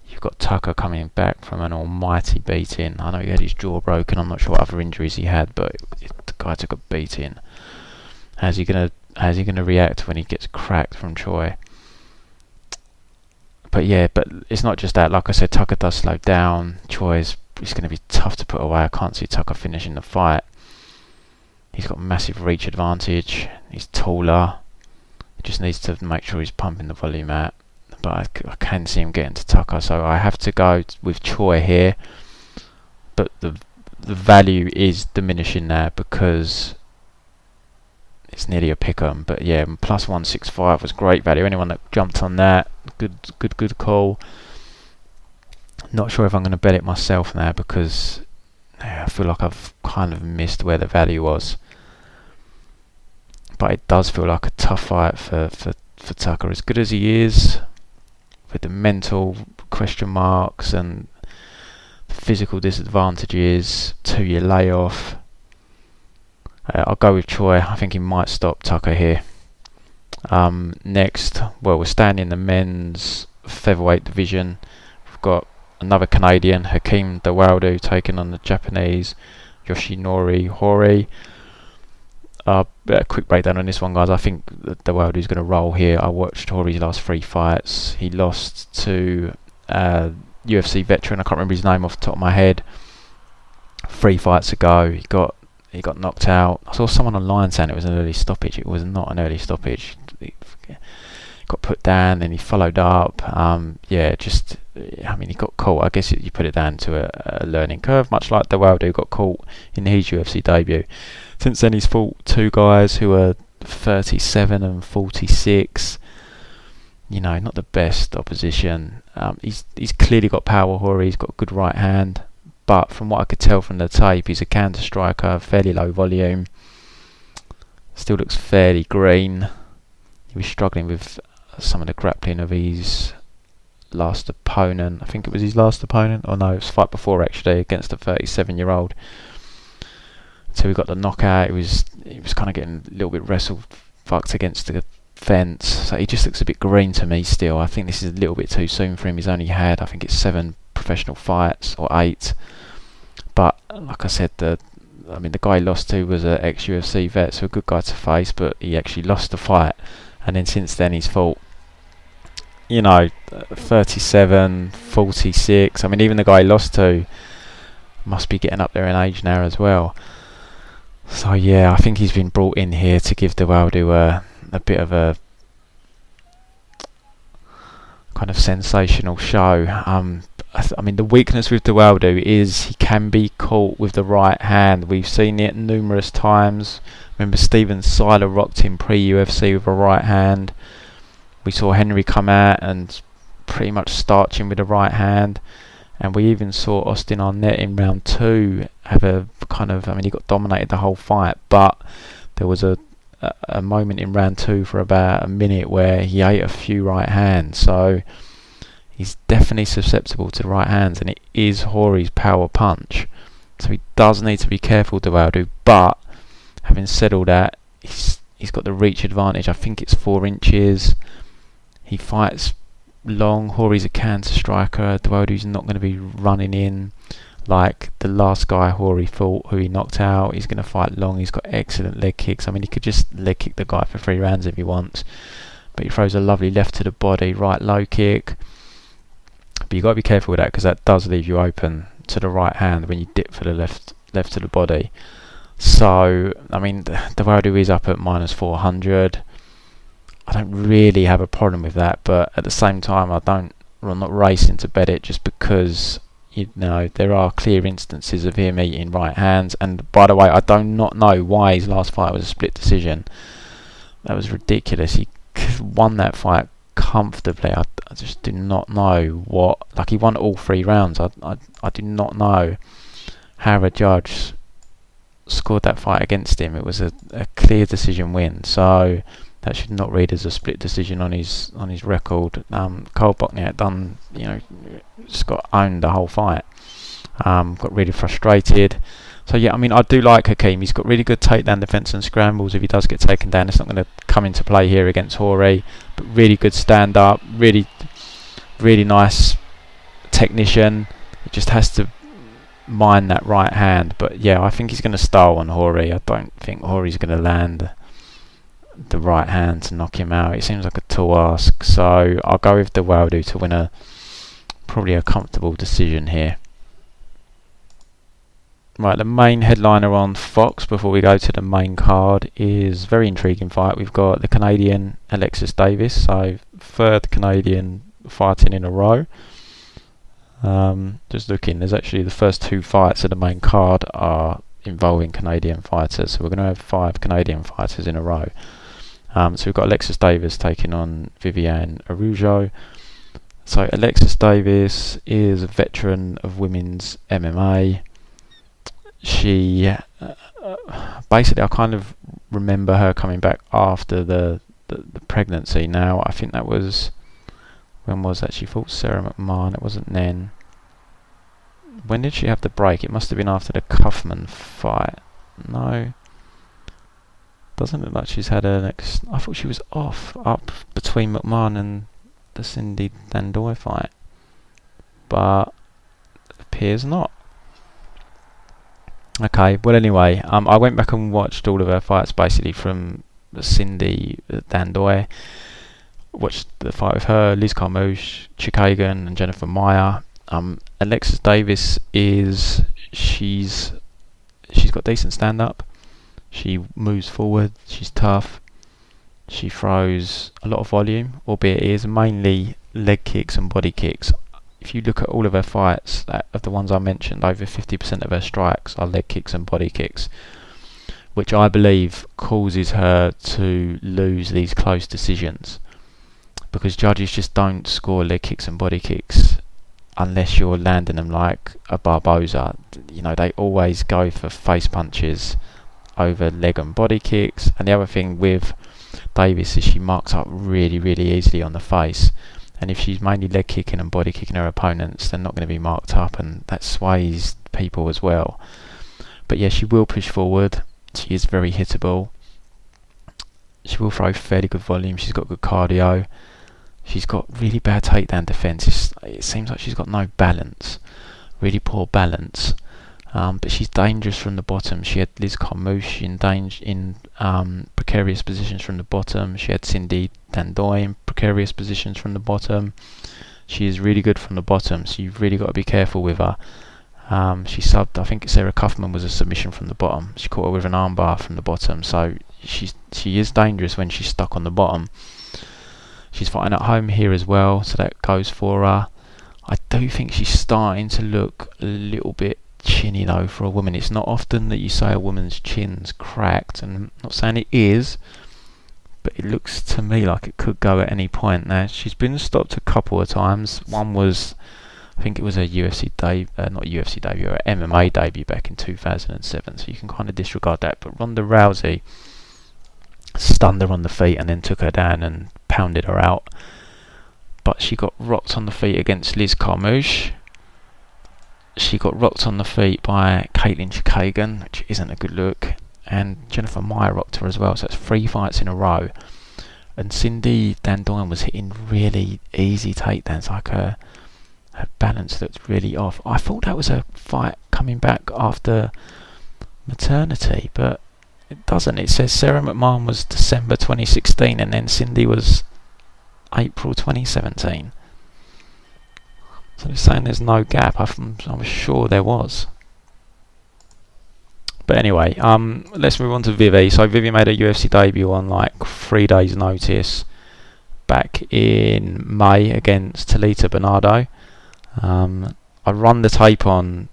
you've got Tucker coming back from an almighty beating. I know he had his jaw broken. I'm not sure what other injuries he had, but the guy took a beating. How's he gonna react when he gets cracked from Choi? But it's not just that. Like I said, Tucker does slow down. Choi it's going to be tough to put away. I can't see Tucker finishing the fight. He's got massive reach advantage. He's taller. He just needs to make sure he's pumping the volume out. But I can see him getting to Tucker, so I have to go with Choi here. But the value is diminishing there because it's nearly a pick'em. But plus 165 was great value. Anyone that jumped on that, good call. Not sure if I'm going to bet it myself now because I feel like I've kind of missed where the value was. But it does feel like a tough fight for Tucker. As good as he is, with the mental question marks and the physical disadvantages, 2-year layoff, I'll go with Choi. I think he might stop Tucker here. Next, we're standing in the men's featherweight division. We've got another Canadian, Hakeem Dawodu, taking on the Japanese Yoshinori Horie. A quick breakdown on this one, guys. I think Dawodu's going to roll here. I watched Horie's last 3 fights. He lost to UFC veteran, I can't remember his name off the top of my head, 3 fights ago. He got knocked out. I saw someone online saying it was an early stoppage. It was not an early stoppage. He got put down, then he followed up. He got caught. I guess you put it down to a learning curve, much like Dawodu got caught in his UFC debut. Since then, he's fought 2 guys who are 37 and 46. Not the best opposition. He's clearly got power. Horie, he's got good right hand. But from what I could tell from the tape, he's a counter striker, fairly low volume. Still looks fairly green. He was struggling with some of the grappling of his last opponent. I think it was his last opponent. Or no, it was fight before actually, against a 37-year-old. So we got the knockout. He was kind of getting a little bit fucked against the fence. So he just looks a bit green to me still. I think this is a little bit too soon for him. He's only had, I think it's 7 professional fights or 8. But like I said, the guy he lost to was an ex-UFC vet, so a good guy to face, but he actually lost the fight. And then since then he's fought, 37, 46. Even the guy he lost to must be getting up there in age now as well. So I think he's been brought in here to give Dawodu a bit of a kind of sensational show. The weakness with Dawodu is he can be caught with the right hand. We've seen it numerous times. Remember, Steven Siler rocked him pre-UFC with a right hand. We saw Henry come out and pretty much starch him with the right hand. And we even saw Austin Arnett in round 2 have a kind of, he got dominated the whole fight, but there was a moment in round 2 for about a minute where he ate a few right hands. So He's definitely susceptible to the right hands, and it is Horie's power punch. So he does need to be careful, Dawodu. But having said all that, he's got the reach advantage. I think it's 4 inches. He fights long. Horie's a counter striker. Dawodu's not going to be running in like the last guy Horie fought, who he knocked out. He's going to fight long. He's got excellent leg kicks. I mean, he could just leg kick the guy for 3 rounds if he wants. But he throws a lovely left to the body, right low kick. But you've got to be careful with that, because that does leave you open to the right hand when you dip for the left to the body. So, I mean, Dawodu is up at -400. I don't really have a problem with that, but at the same time, I'm not racing to bet it, just because, you know, there are clear instances of him eating right hands. And by the way, I do not know why his last fight was a split decision. That was ridiculous. He won that fight comfortably. I just do not know what. Like, he won all 3 rounds. I do not know how a judge scored that fight against him. It was a clear decision win. So that should not read as a split decision on his record. Cole Bochniak done, you know, just got owned the whole fight. Got really frustrated. So yeah, I mean, I do like Hakeem. He's got really good takedown defense and scrambles. If he does get taken down, it's not going to come into play here against Horie. But really good stand up, really nice technician. It just has to mind that right hand. But yeah, I think he's going to style on Horie. I don't think Horie's going to land the right hand to knock him out. It seems like a tall ask. So I'll go with Dawodu to win probably a comfortable decision here. Right, the main headliner on Fox before we go to the main card is a very intriguing fight. We've got the Canadian Alexis Davis, so 3rd Canadian fighting in a row. Just looking, there's actually the first 2 fights of the main card are involving Canadian fighters, so we're going to have 5 Canadian fighters in a row. So we've got Alexis Davis taking on Viviane Araújo. So Alexis Davis is a veteran of women's MMA. She basically, I kind of remember her coming back after the pregnancy. Now, I think that was, when was that? She fought Sarah McMahon. It wasn't then. When did she have the break? It must have been after the Kaufman fight. No, doesn't look like she's had her next. I thought she was up between McMahon and the Cindy Dandoy fight, but it appears not. Okay, well anyway, I went back and watched all of her fights basically from Cindy Dandoy. Watched the fight with her, Liz Carmouche, Chick Hagan and Jennifer Meyer. Alexis Davis she's got decent stand up. She moves forward, she's tough. She throws a lot of volume, albeit it is mainly leg kicks and body kicks. If you look at all of her fights, of the ones I mentioned, over 50% of her strikes are leg kicks and body kicks, which I believe causes her to lose these close decisions, because judges just don't score leg kicks and body kicks unless you're landing them like a Barboza. You know, they always go for face punches over leg and body kicks. And the other thing with Davis is she marks up really easily on the face. And if she's mainly leg kicking and body kicking her opponents, they're not going to be marked up, and that sways people as well. But yeah, she will push forward. She is very hittable. She will throw fairly good volume. She's got good cardio. She's got really bad takedown defense. It seems like she's got no balance. Really poor balance. But she's dangerous from the bottom. She had Liz Carmouche in precarious positions from the bottom. She had Cindy Dandoy in precarious positions from the bottom. She is really good from the bottom, so you've really got to be careful with her. She subbed, I think Sarah Kaufman was a submission from the bottom. She caught her with an armbar from the bottom, so she is dangerous when she's stuck on the bottom. She's fighting at home here as well, so that goes for her. I do think she's starting to look a little bit chinny though for a woman. It's not often that you say a woman's chin's cracked, and I'm not saying it is, but it looks to me like it could go at any point. Now, she's been stopped a couple of times. One was, I think it was a UFC not a UFC debut, or an MMA debut back in 2007, so you can kind of disregard that. But Ronda Rousey stunned her on the feet and then took her down and pounded her out. but she got rocked on the feet against Liz Carmouche. She got rocked on the feet by Caitlin Chikagan, which isn't a good look, and Jennifer Meyer rocked her as well, so that's 3 fights in a row. And Cindy Dandoyan was hitting really easy takedowns, like her balance looked really off. I thought that was a fight coming back after maternity, but it doesn't. It says Sarah McMahon was December 2016 and then Cindy was April 2017. So they're saying there's no gap. I'm sure there was. But anyway, let's move on to Vivi. So Vivi made a UFC debut on like 3 days' notice back in May against Talita Bernardo. I run the tape on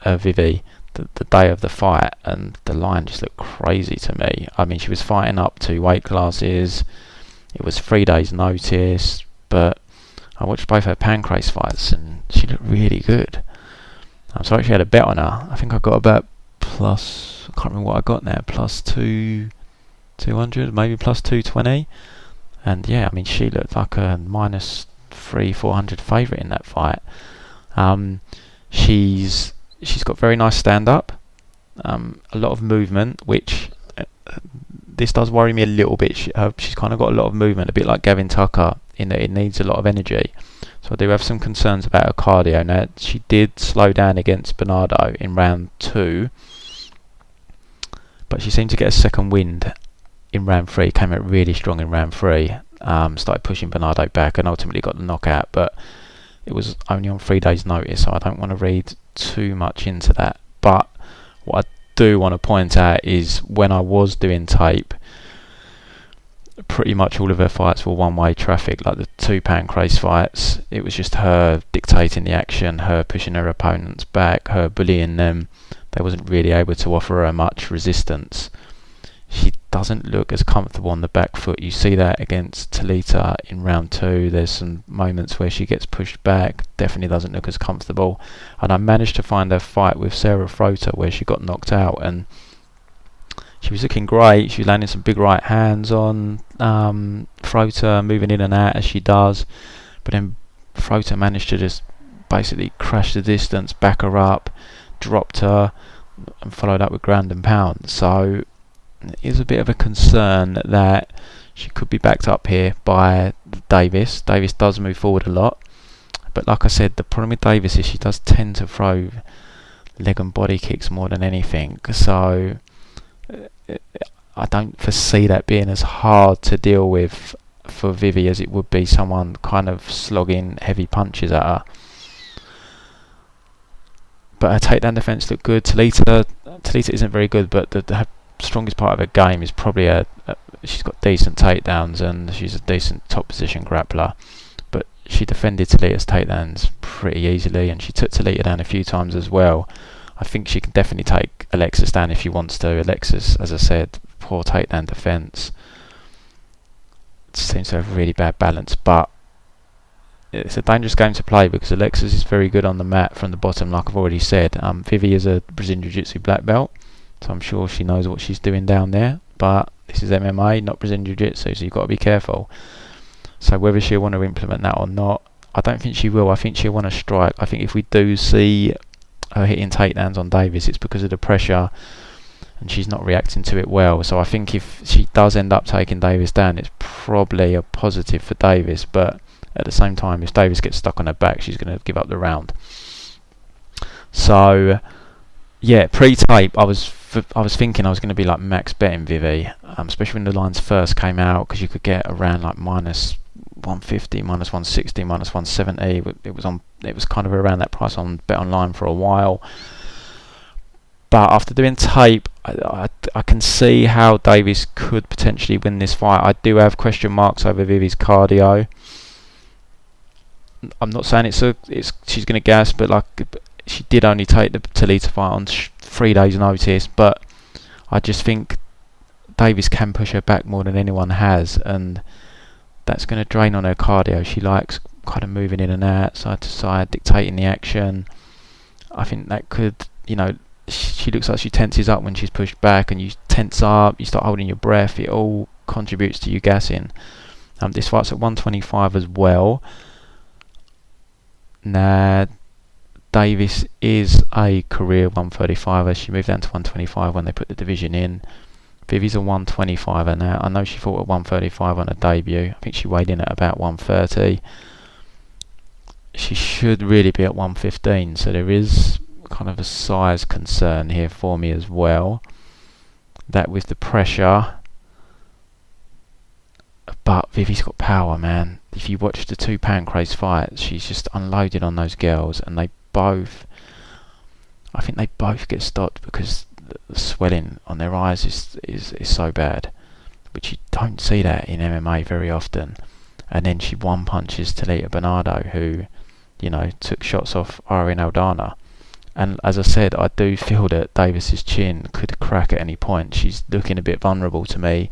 Vivi the day of the fight, and the line just looked crazy to me. I mean, she was fighting up 2 weight classes. It was 3 days' notice, but I watched both her pancrase fights, and she looked really good. So I actually had a bet on her. I think I got about plus, I can't remember what I got now, plus 200, maybe plus 220. And yeah, I mean, she looked like a minus 300-400 favourite in that fight. She's got very nice stand-up, a lot of movement, which this does worry me a little bit. She's kind of got a lot of movement, a bit like Gavin Tucker, in that it needs a lot of energy. So I do have some concerns about her cardio. Now, she did slow down against Bernardo in round 2, but she seemed to get a second wind in round 3, came out really strong in round 3, started pushing Bernardo back and ultimately got the knockout, but it was only on 3 days' notice, so I don't want to read too much into that. But what I do want to point out is when I was doing tape, pretty much all of her fights were one-way traffic, like the 2 pancrase fights. It was just her dictating the action, her pushing her opponents back, her bullying them. They wasn't really able to offer her much resistance. She doesn't look as comfortable on the back foot. You see that against Talita in round 2. There's some moments where she gets pushed back, definitely doesn't look as comfortable. And I managed to find her fight with Sarah Frota where she got knocked out, and she was looking great. She was landing some big right hands on Frota, moving in and out as she does. But then Frota managed to just basically crash the distance, back her up, dropped her, and followed up with ground and pound. So it is a bit of a concern that she could be backed up here by Davis. Davis does move forward a lot, but like I said, the problem with Davis is she does tend to throw leg and body kicks more than anything. So I don't foresee that being as hard to deal with for Vivi as it would be someone kind of slogging heavy punches at her. But her takedown defense looked good. Talita isn't very good, but her strongest part of her game is probably she's got decent takedowns and she's a decent top position grappler. But she defended Talita's takedowns pretty easily, and she took Talita down a few times as well. I think she can definitely take Alexis down if she wants to. Alexis, as I said, poor takedown defense. Seems to have really bad balance, but it's a dangerous game to play because Alexis is very good on the mat from the bottom, like I've already said. Vivi is a Brazilian Jiu-Jitsu black belt, so I'm sure she knows what she's doing down there. But this is MMA, not Brazilian Jiu-Jitsu, so you've got to be careful. So whether she'll want to implement that or not, I don't think she will. I think she'll want to strike. I think if we do see her hitting takedowns on Davis, it's because of the pressure and she's not reacting to it well. So I think if she does end up taking Davis down, it's probably a positive for Davis, but at the same time, if Davis gets stuck on her back, she's going to give up the round. So yeah, pre-tape I was thinking I was going to be like max betting Vivi, especially when the lines first came out, because you could get around like minus 150, minus 160, minus 170. It was kind of around that price on Bet Online for a while. But after doing tape, I can see how Davis could potentially win this fight. I do have question marks over Vivi's cardio. I'm not saying she's going to gas, but like she did only take the Talita fight on 3 days' notice. But I just think Davis can push her back more than anyone has, and that's going to drain on her cardio. She likes kind of moving in and out, side to side, dictating the action. I think that could, she looks like she tenses up when she's pushed back, and you tense up, you start holding your breath. It all contributes to you gassing. This fight's at 125 as well. Now, Davis is a career 135er. She moved down to 125 when they put the division in. Vivi's a 125er now. I know she fought at 135 on her debut. I think she weighed in at about 130. She should really be at 115, so there is kind of a size concern here for me as well. That with the pressure, but Vivi's got power, man. If you watch the two Pancrase fights, she's just unloaded on those girls, and I think they both get stopped because the swelling on their eyes is so bad, which you don't see that in MMA very often. And then she one punches Talita Bernardo, who, you know, took shots off Irene Aldana. And as I said, I do feel that Davis's chin could crack at any point. She's looking a bit vulnerable to me.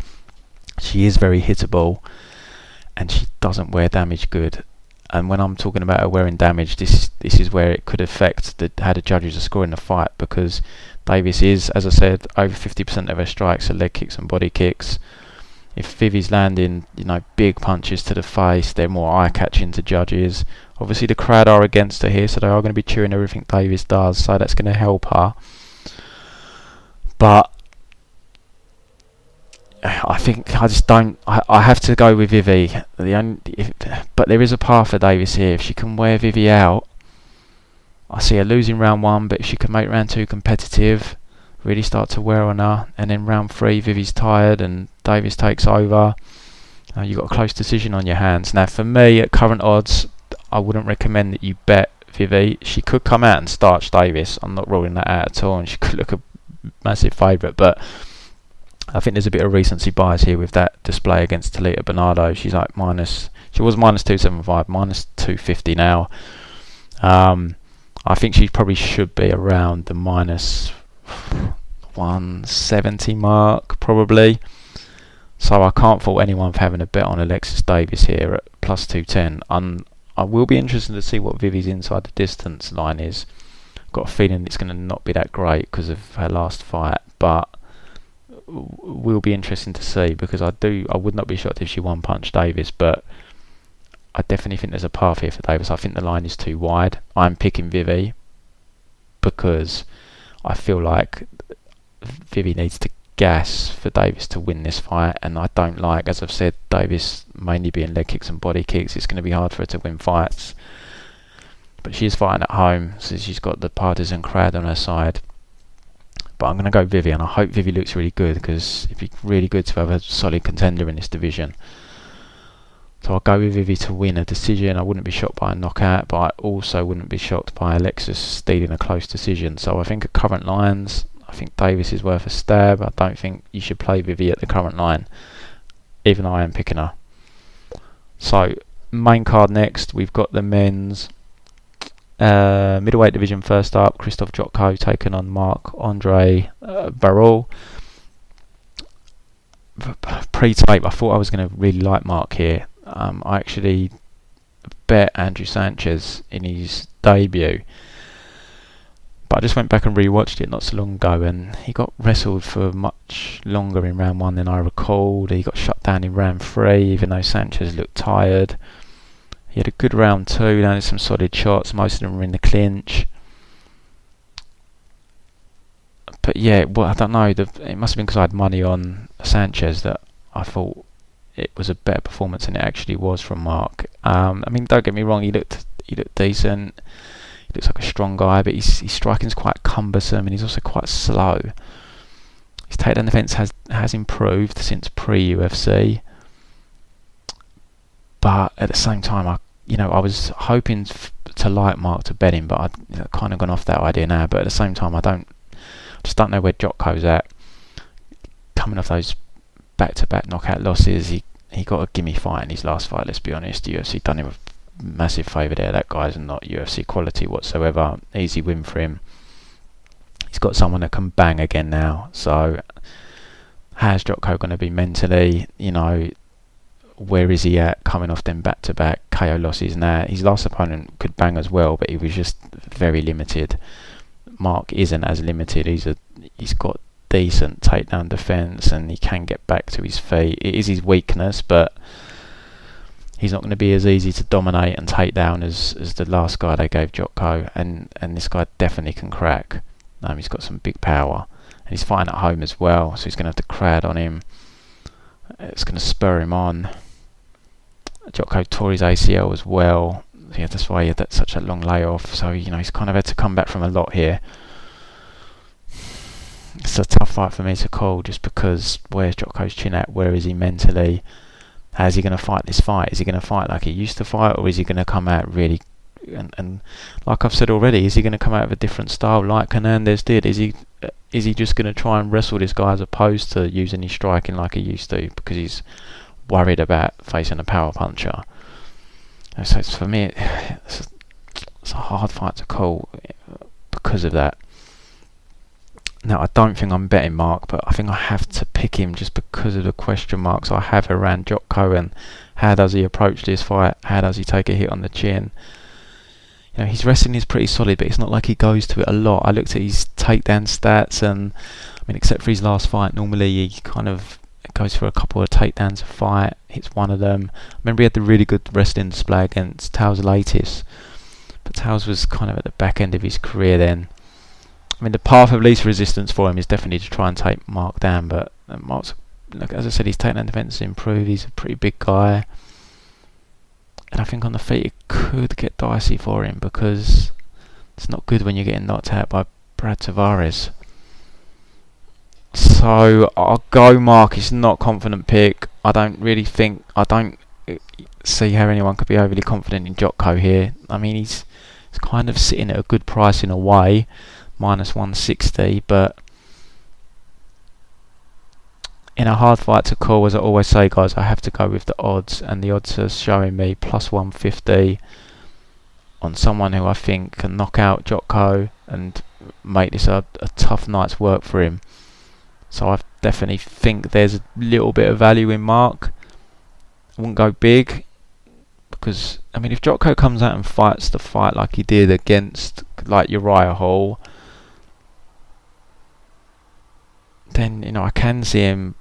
She is very hittable, and she doesn't wear damage good. And when I'm talking about her wearing damage, this is where it could affect how the judges are scoring the fight, because Davis is, as I said, over 50% of her strikes are leg kicks and body kicks. If Vivi's landing, you know, big punches to the face, they're more eye-catching to judges. Obviously, the crowd are against her here, so they are going to be cheering everything Davis does, so that's going to help her. But I think I just don't. I have to go with Vivi. But there is a path for Davis here. If she can wear Vivi out, I see her losing round 1. But if she can make round 2 competitive, really start to wear on her, and then round 3, Vivi's tired and Davis takes over, you've got a close decision on your hands. Now, for me, at current odds, I wouldn't recommend that you bet Vivi. She could come out and starch Davis. I'm not ruling that out at all, and she could look a massive favourite, but I think there's a bit of recency bias here with that display against Talita Bernardo. She's like she was minus 275, minus 250 now. I think she probably should be around the minus 170 mark, probably. So I can't fault anyone for having a bet on Alexis Davis here at plus 210. I will be interested to see what Vivi's inside the distance line is. Got a feeling it's going to not be that great because of her last fight, but will be interesting to see, because I would not be shocked if she one punch Davis, but I definitely think there's a path here for Davis. I think the line is too wide. I'm picking Vivi because I feel like Vivi needs to gas for Davis to win this fight, and I don't like, as I've said, Davis mainly being leg kicks and body kicks. It's going to be hard for her to win fights, but she is fighting at home, so she's got the partisan crowd on her side. But I'm going to go Vivi, and I hope Vivi looks really good, because it'd be really good to have a solid contender in this division. So I'll go with Vivi to win a decision. I wouldn't be shocked by a knockout, but I also wouldn't be shocked by Alexis stealing a close decision. So I think at current lines, I think Davis is worth a stab. I don't think you should play Vivi at the current line, even though I am picking her. So main card next, we've got the men's middleweight division. First up, Krzysztof Jotko taking on Marc-André Barriault. Pre-tape, I thought I was going to really like Mark here. I actually bet Andrew Sanchez in his debut, but I just went back and rewatched it not so long ago, and he got wrestled for much longer in round 1 than I recalled. He got shut down in round 3, even though Sanchez looked tired. He had a good round 2, landed some solid shots, most of them were in the clinch. But yeah, well, I don't know, it must have been because I had money on Sanchez that I thought it was a better performance than it actually was from Mark. I mean, don't get me wrong, he looked decent. He looks like a strong guy, but his striking's quite cumbersome, and he's also quite slow. His takedown defense has improved since pre-UFC, but at the same time, I was hoping to like Mark to bet him, but I've kind of gone off that idea now. But at the same time, I just don't know where Jotko's at. Coming off those back-to-back knockout losses, he got a gimme fight in his last fight, let's be honest. The UFC done him a massive favour there. That guy's not UFC quality whatsoever. Easy win for him. He's got someone that can bang again now. So how's Jotko going to be mentally? Where is he at coming off them back-to-back KO losses now? His last opponent could bang as well, but he was just very limited. Mark isn't as limited. He's got decent takedown defence, and he can get back to his feet. It is his weakness, but he's not going to be as easy to dominate and take down as the last guy they gave Jotko, and this guy definitely can crack. He's got some big power, and he's fighting at home as well, so he's going to have to crowd on him. It's going to spur him on. Jotko tore his ACL as well. Yeah, that's why he had such a long layoff. So he's kind of had to come back from a lot here. It's a tough fight for me to call, just because where's Jotko's chin at? Where is he mentally? How's he going to fight this fight? Is he going to fight like he used to fight, or is he going to come out really? And like I've said already, is he going to come out with a different style like Hernandez did? Is he just going to try and wrestle this guy as opposed to using his striking like he used to, because he's worried about facing a power puncher? So for me, it's a hard fight to call because of that. Now, I don't think I'm betting Mark, but I think I have to pick him just because of the question marks I have around Jotko and how does he approach this fight? How does he take a hit on the chin? His wrestling is pretty solid, but it's not like he goes to it a lot. I looked at his takedown stats, and except for his last fight, normally he kind of goes for a couple of takedowns a fight, hits one of them. I remember he had the really good wrestling display against Tao's latest, but Tao's was kind of at the back end of his career then. The path of least resistance for him is definitely to try and take Mark down, but Mark's, as I said, his takedown defense has improved. He's a pretty big guy, and I think on the feet it could get dicey for him, because it's not good when you're getting knocked out by Brad Tavares. So I'll go Mark. It's not a confident pick. I don't see how anyone could be overly confident in Jotko here. He's kind of sitting at a good price in a way, minus 160, but in a hard fight to call, as I always say, guys, I have to go with the odds, and the odds are showing me plus 150 on someone who I think can knock out Jotko and make this a tough night's work for him. So I definitely think there's a little bit of value in Mark. I wouldn't go big, because if Jotko comes out and fights the fight like he did against like Uriah Hall, then I can see him,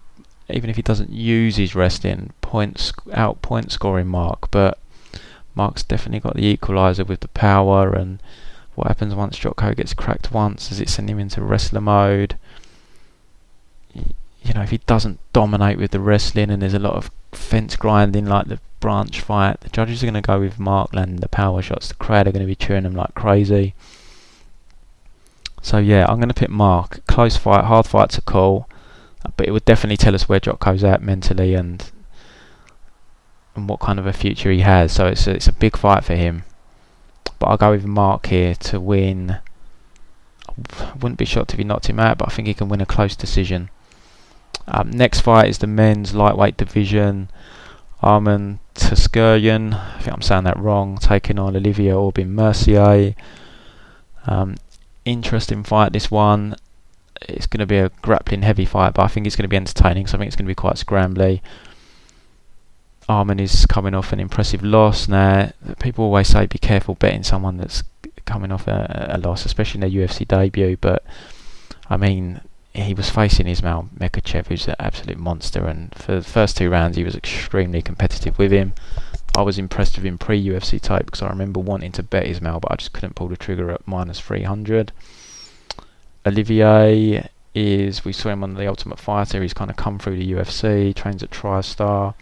even if he doesn't use his wrestling, point scoring Mark. But Mark's definitely got the equaliser with the power, and what happens once Jotko gets cracked once? Does it send him into wrestler mode? If he doesn't dominate with the wrestling and there's a lot of fence grinding like the branch fight, the judges are going to go with Mark landing the power shots. The crowd are going to be cheering him like crazy. So yeah, I'm going to pick Mark. Close fight, hard fight to call, but it would definitely tell us where Jotko's at mentally and what kind of a future he has. So it's a big fight for him. But I'll go with Mark here to win. I wouldn't be shocked if he knocked him out, but I think he can win a close decision. Next fight is the men's lightweight division. Arman Tsarukyan, I think I'm saying that wrong, taking on Olivier Aubin-Mercier. Interesting fight, this one. It's going to be a grappling heavy fight, but I think it's going to be entertaining, so I think it's going to be quite scrambly. Arman is coming off an impressive loss. Now, people always say be careful betting someone that's coming off a loss, especially in their UFC debut, but he was facing Ismail Makhachev, who's an absolute monster, and for the first 2 rounds he was extremely competitive with him. I was impressed with him pre-UFC tape, because I remember wanting to bet Ismail, but I just couldn't pull the trigger at minus 300. Olivier we saw him on The Ultimate Fighter. He's kind of come through the UFC, trains at TriStar.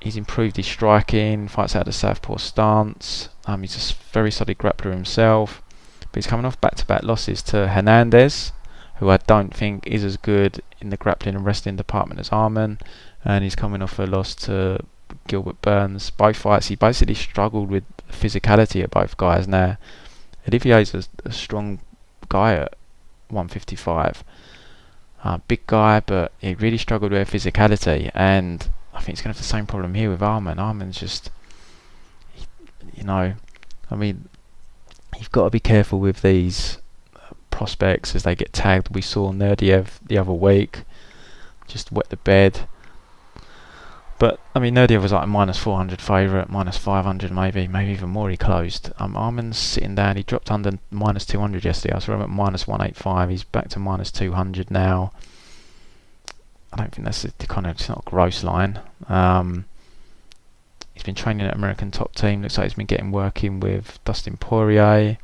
He's improved his striking, fights out of the southpaw stance. He's a very solid grappler himself, but he's coming off back-to-back losses to Hernandez, who I don't think is as good in the grappling and wrestling department as Arman, and he's coming off a loss to Gilbert Burns. Both fights he basically struggled with the physicality of both guys. Now, Olivier's a strong guy at 155, big guy, but he really struggled with physicality, and I think he's going to have the same problem here with Arman. Arman's just, you've got to be careful with these prospects as they get tagged. We saw Nerdiev the other week just wet the bed, but Nerdiev was like a minus 400 favourite, minus 500 maybe even more. He closed. Arman's sitting down. He dropped under minus 200 yesterday. I saw him at minus 185. He's back to minus 200 now. I don't think that's it's not a gross line. He's been training at American Top Team. Looks like he's been working with Dustin Poirier.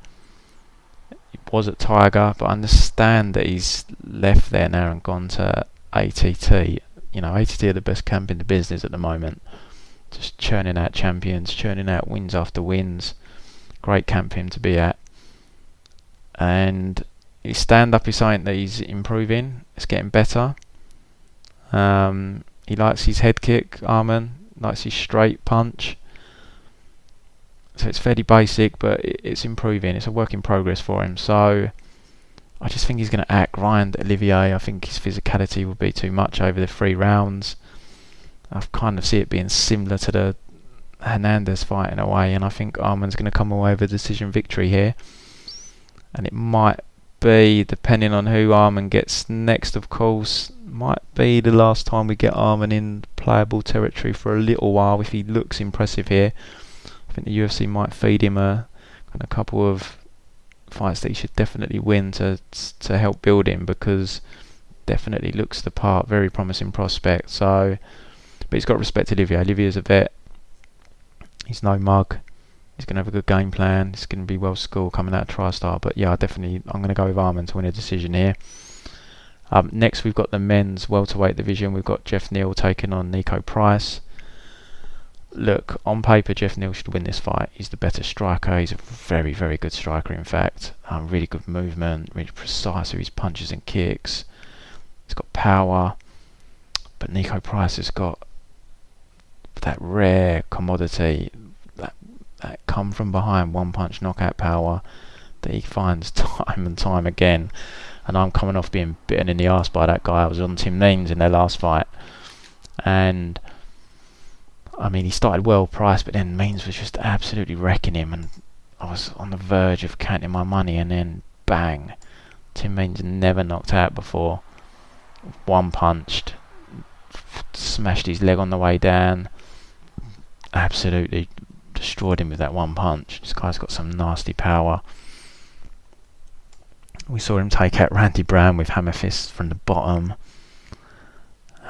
He was at Tiger, but I understand that he's left there now and gone to ATT. You know, ATT are the best camp in the business at the moment. Just churning out champions, churning out wins after wins. Great camp for him to be at. And his stand-up is something that he's improving. It's getting better. He likes his head kick, Arman. Likes his straight punch. So it's fairly basic, but it's improving. It's a work in progress for him. So I just think he's going to grind Olivier. I think his physicality will be too much over the 3 rounds. I kind of see it being similar to the Hernandez fight in a way, and I think Arman's going to come away with a decision victory here. And it might be, depending on who Arman gets next, of course, might be the last time we get Arman in playable territory for a little while if he looks impressive here. I think the UFC might feed him a couple of fights that he should definitely win to help build him, because definitely looks the part, very promising prospect. So, but he's got to respect Olivier. Olivier's a vet. He's no mug. He's going to have a good game plan. He's going to be well schooled coming out of TriStar. But yeah, I'm going to go with Arman to win a decision here. Next, we've got the men's welterweight division. We've got Geoff Neal taking on Niko Price. Look, on paper, Geoff Neal should win this fight. He's the better striker. He's a very, very good striker, in fact. Really good movement, really precise with his punches and kicks. He's got power. But Niko Price has got that rare commodity, that come from behind one-punch knockout power that he finds time and time again. And I'm coming off being bitten in the arse by that guy. I was on Tim Means in their last fight. And I mean, he started well, Price, but then Means was just absolutely wrecking him, and I was on the verge of counting my money, and then bang, Tim Means never knocked out before. One punched, smashed his leg on the way down, absolutely destroyed him with that one punch. This guy's got some nasty power. We saw him take out Randy Brown with hammer fists from the bottom.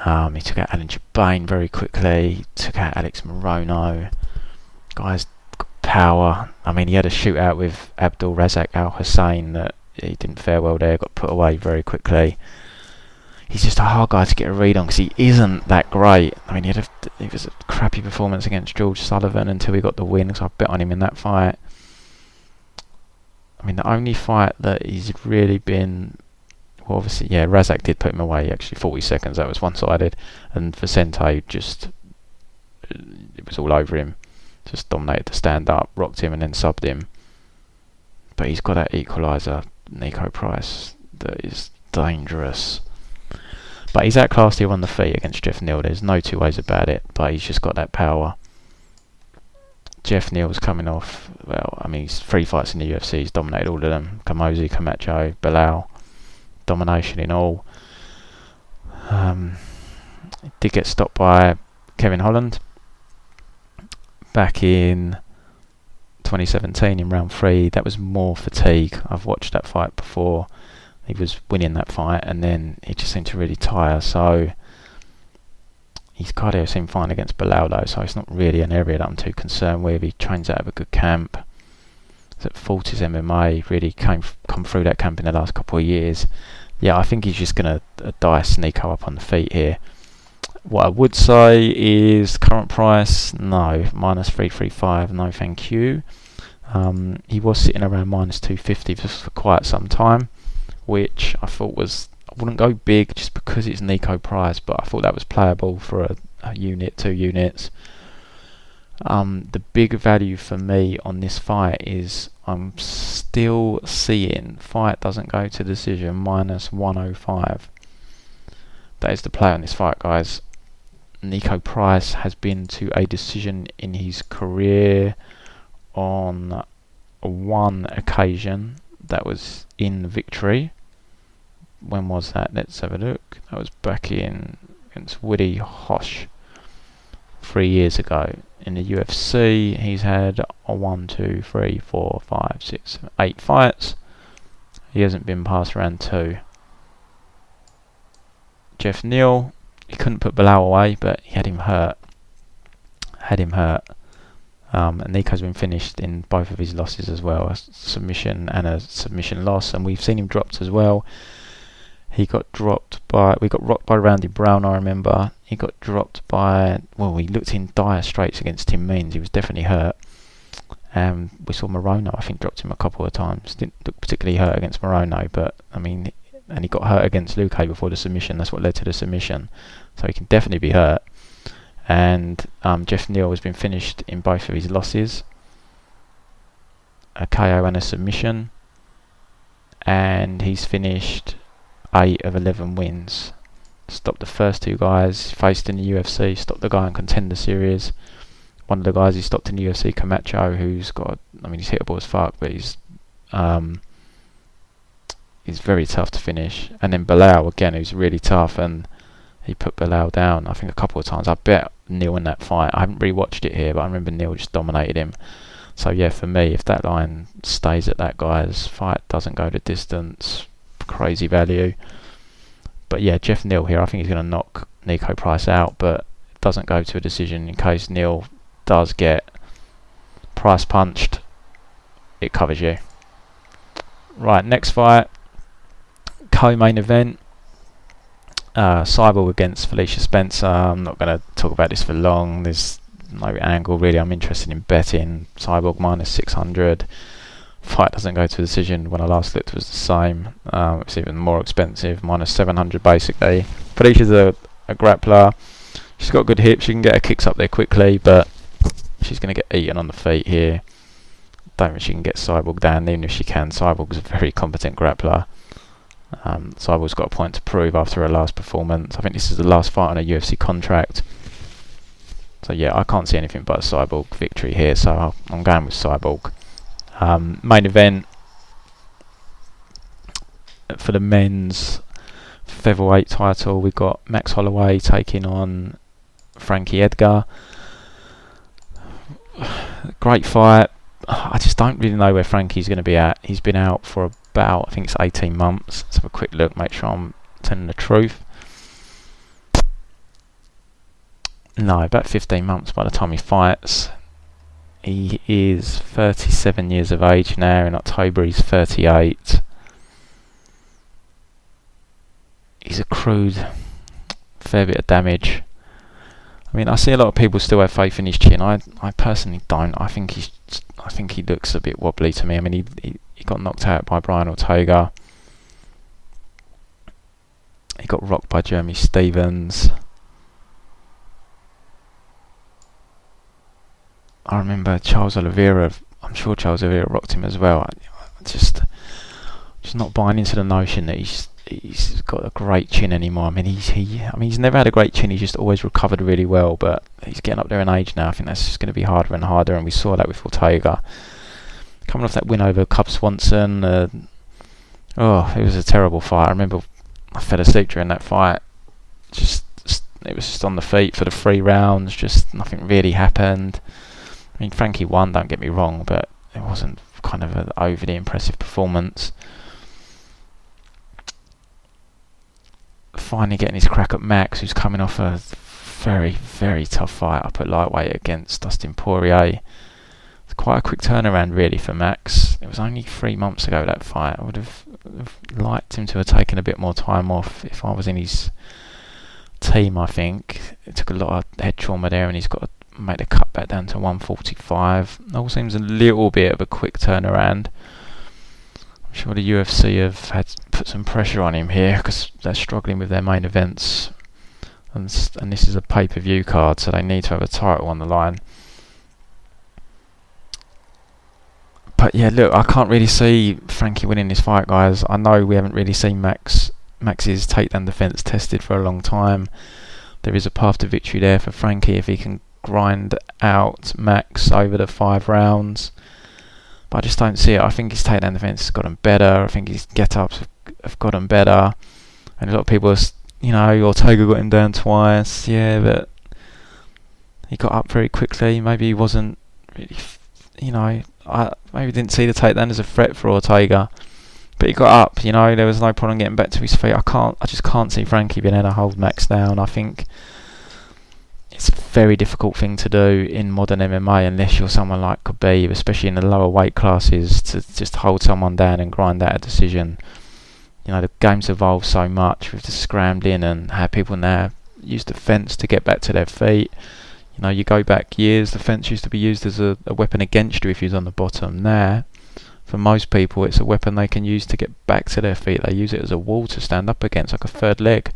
He took out Alan Jabane very quickly. Took out Alex Morono. Guy's got power. I mean, he had a shootout with Abdul Razak Al Hussein that he didn't fare well there. Got put away very quickly. He's just a hard guy to get a read on because he isn't that great. I mean, it was a crappy performance against George Sullivan until he got the win, because I bet on him in that fight. I mean, the only fight that he's really been... Well, obviously, yeah, Razak did put him away, actually, 40 seconds. That was one-sided. And Vicente just... It was all over him. Just dominated the stand-up, rocked him and then subbed him. But he's got that equaliser, Niko Price, that is dangerous. But he's outclassed here on the feet against Geoff Neal. There's no two ways about it. But he's just got that power. Geoff Neal's coming off, well, I mean, he's 3 fights in the UFC. He's dominated all of them. Kamosi, Camacho, Belal. Domination in all. He did get stopped by Kevin Holland back in 2017 in round 3. That was more fatigue. I've watched that fight before. He was winning that fight, and then he just seemed to really tire. So his cardio seemed fine against Belal, though, so it's not really an area that I'm too concerned with. He trains out of a good camp. He's at Fortis MMA, really come through that camp in the last couple of years. Yeah, I think he's just going to dice Niko up on the feet here. What I would say is current price, no, minus 335, no thank you. He was sitting around minus 250 for quite some time, which I thought was, I wouldn't go big just because it's Niko Price, but I thought that was playable for a unit, 2 units. The big value for me on this fight is I'm still seeing fight doesn't go to decision minus 105. That is the play on this fight, guys. Niko Price has been to a decision in his career on 1 occasion. That was in victory. When was that? Let's have a look. That was back in against Woody Hosh 3 years ago. In the UFC, he's had 1, 2, 3, 4, 5, 6, 8 fights. He hasn't been past round 2. Geoff Neal, he couldn't put Belal away, but he had him hurt. had him hurt. And Niko's been finished in both of his losses as well, a submission and a submission loss, and we've seen him dropped as well. We got rocked by Randy Brown, I remember. He got dropped by, he looked in dire straits against Tim Means. He was definitely hurt. We saw Morono, I think, dropped him a couple of times. Didn't look particularly hurt against Morono, but I mean, and he got hurt against Luque before the submission. That's what led to the submission. So he can definitely be hurt. And Geoff Neal has been finished in both of his losses, a KO and a submission, and he's finished 8 of 11 wins. Stopped the first 2 guys faced in the UFC, stopped the guy in Contender Series. One of the guys he stopped in the UFC, Camacho, who's got, he's hittable as fuck, but he's very tough to finish. And then Barriault again, who's really tough, and he put Barriault down, I think, a couple of times. I bet Neal in that fight. I haven't rewatched it here, but I remember Neal just dominated him. So yeah, for me, if that line stays at that guy's fight, doesn't go the distance, crazy value. But yeah, Geoff Neal here, I think he's going to knock Niko Price out, but doesn't go to a decision in case Neal does get Price punched. It covers you. Right, next fight, co-main event. Cyborg against Felicia Spencer. I'm not going to talk about this for long. There's no angle really. I'm interested in betting. Cyborg minus 600. Fight doesn't go to a decision. When I last looked, it was the same. It's even more expensive, minus 700 basically. Felicia's a grappler. She's got good hips. She can get her kicks up there quickly, but she's going to get eaten on the feet here. Don't think she can get Cyborg down, even if she can. Cyborg's a very competent grappler. Cyborg's got a point to prove after her last performance. I think this is the last fight on a UFC contract. So yeah, I can't see anything but a Cyborg victory here, so I'm going with Cyborg. Main event for the men's featherweight title, we've got Max Holloway taking on Frankie Edgar. Great fight. I just don't really know where Frankie's going to be at. He's been out for about, I think it's 18 months. Let's have a quick look, make sure I'm telling the truth. No, about 15 months by the time he fights. He is 37 years of age now. In October he's 38. He's accrued a fair bit of damage. I mean, I see a lot of people still have faith in his chin. I personally don't. I think he looks a bit wobbly to me. I mean, he got knocked out by Brian Ortega. He got rocked by Jeremy Stevens. I remember Charles Oliveira. I'm sure Charles Oliveira rocked him as well. I just not buying into the notion that he's got a great chin anymore. I mean, he's never had a great chin. He's just always recovered really well. But he's getting up there in age now. I think that's just going to be harder and harder. And we saw that with Ortega coming off that win over Cub Swanson. It was a terrible fight. I remember I fell asleep during that fight. It was just on the feet for the 3 rounds. Just nothing really happened. I mean, Frankie won, don't get me wrong, but it wasn't kind of an overly impressive performance. Finally getting his crack at Max, who's coming off a very, very tough fight up at lightweight against Dustin Poirier. It's quite a quick turnaround really for Max. It was only 3 months ago, that fight. I would have liked him to have taken a bit more time off if I was in his team. I think it took a lot of head trauma there, and he's got to make the cut back down to 145. All seems a little bit of a quick turnaround. I'm sure the UFC have had to put some pressure on him here because they're struggling with their main events, and this is a pay-per-view card, so they need to have a title on the line. But yeah, look, I can't really see Frankie winning this fight, guys. I know we haven't really seen Max's takedown defense tested for a long time. There is a path to victory there for Frankie if he can grind out Max over the 5 rounds. But I just don't see it. I think his takedown defense has gotten better. I think his get-ups have gotten better. And a lot of people are, Ortega got him down twice. Yeah, but he got up very quickly. Maybe he wasn't really, I maybe didn't see the takedown as a threat for Ortega. But he got up, there was no problem getting back to his feet. I just can't see Frankie being able to hold Max down. I think it's a very difficult thing to do in modern MMA unless you're someone like Khabib, especially in the lower weight classes, to just hold someone down and grind out a decision. You know, the game's evolved so much with the scrambling and how people now use the fence to get back to their feet. You know, you go back years, the fence used to be used as a weapon against you if you was on the bottom. Now, for most people, it's a weapon they can use to get back to their feet. They use it as a wall to stand up against, like a third leg.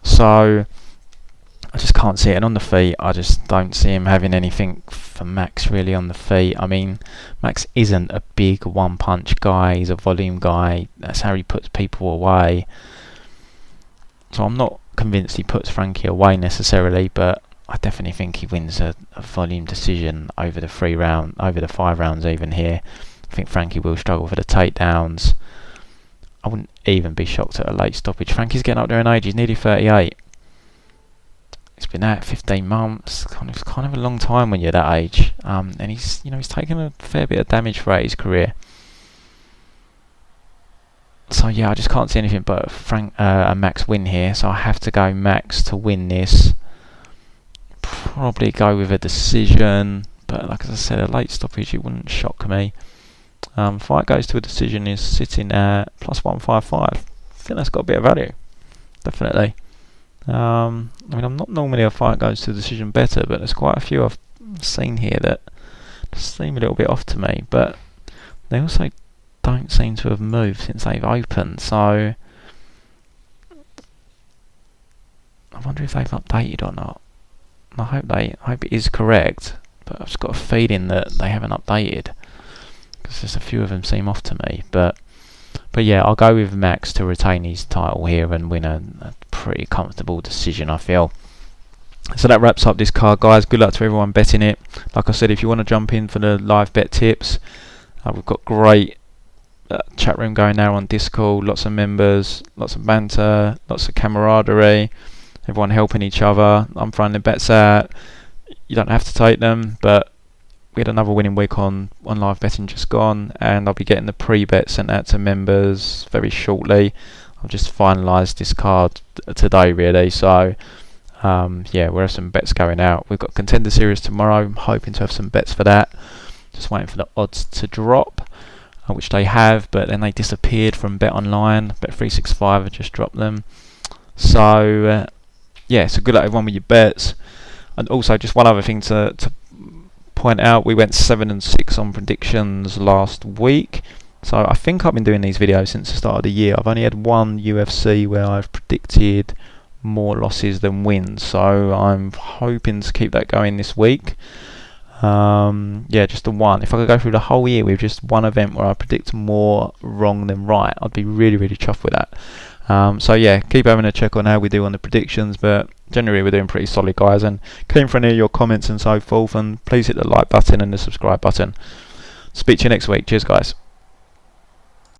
So I just can't see it. And on the feet, I just don't see him having anything for Max really on the feet. I mean, Max isn't a big one-punch guy. He's a volume guy. That's how he puts people away. So I'm not convinced he puts Frankie away necessarily, but I definitely think he wins a volume decision over the 5 rounds even here. I think Frankie will struggle for the takedowns. I wouldn't even be shocked at a late stoppage. Frankie's getting up there in age. He's nearly 38. He's been out 15 months. Kind of a long time when you're that age. And he's taken a fair bit of damage throughout his career. So yeah, I just can't see anything but a Max win here. So I have to go Max to win this. Probably go with a decision, but like I said, a late stoppage, it wouldn't shock me. Fight goes to a decision is sitting at +155. I think that's got a bit of value, definitely. I mean, I'm not normally a fight goes to a decision better, but there's quite a few I've seen here that seem a little bit off to me, but they also don't seem to have moved since they've opened, so I wonder if they've updated or not. I hope it is correct, but I've just got a feeling that they haven't updated, because just a few of them seem off to me. But yeah, I'll go with Max to retain his title here and win a pretty comfortable decision, I feel. So that wraps up this card, guys. Good luck to everyone betting it. Like I said, if you want to jump in for the live bet tips, we've got great chat room going now on Discord. Lots of members, lots of banter, lots of camaraderie. Everyone helping each other. I'm throwing the bets out. You don't have to take them, but we had another winning week on live betting just gone, and I'll be getting the pre-bet sent out to members very shortly. I've just finalised this card today, really. So yeah, we'll have some bets going out. We've got Contender Series tomorrow. I'm hoping to have some bets for that. Just waiting for the odds to drop, which they have, but then they disappeared from Bet Online. Bet365 have just dropped them. So yeah, so good luck everyone with your bets. And also, just one other thing to point out, we went 7-6 on predictions last week. So I think I've been doing these videos since the start of the year. I've only had one UFC where I've predicted more losses than wins. So I'm hoping to keep that going this week. Yeah, just the one. If I could go through the whole year with just one event where I predict more wrong than right, I'd be really, really chuffed with that. So yeah, keep having a check on how we do on the predictions, but generally we're doing pretty solid, guys, and keen for any of your comments and so forth, and please hit the like button and the subscribe button. Speak to you next week. Cheers, guys.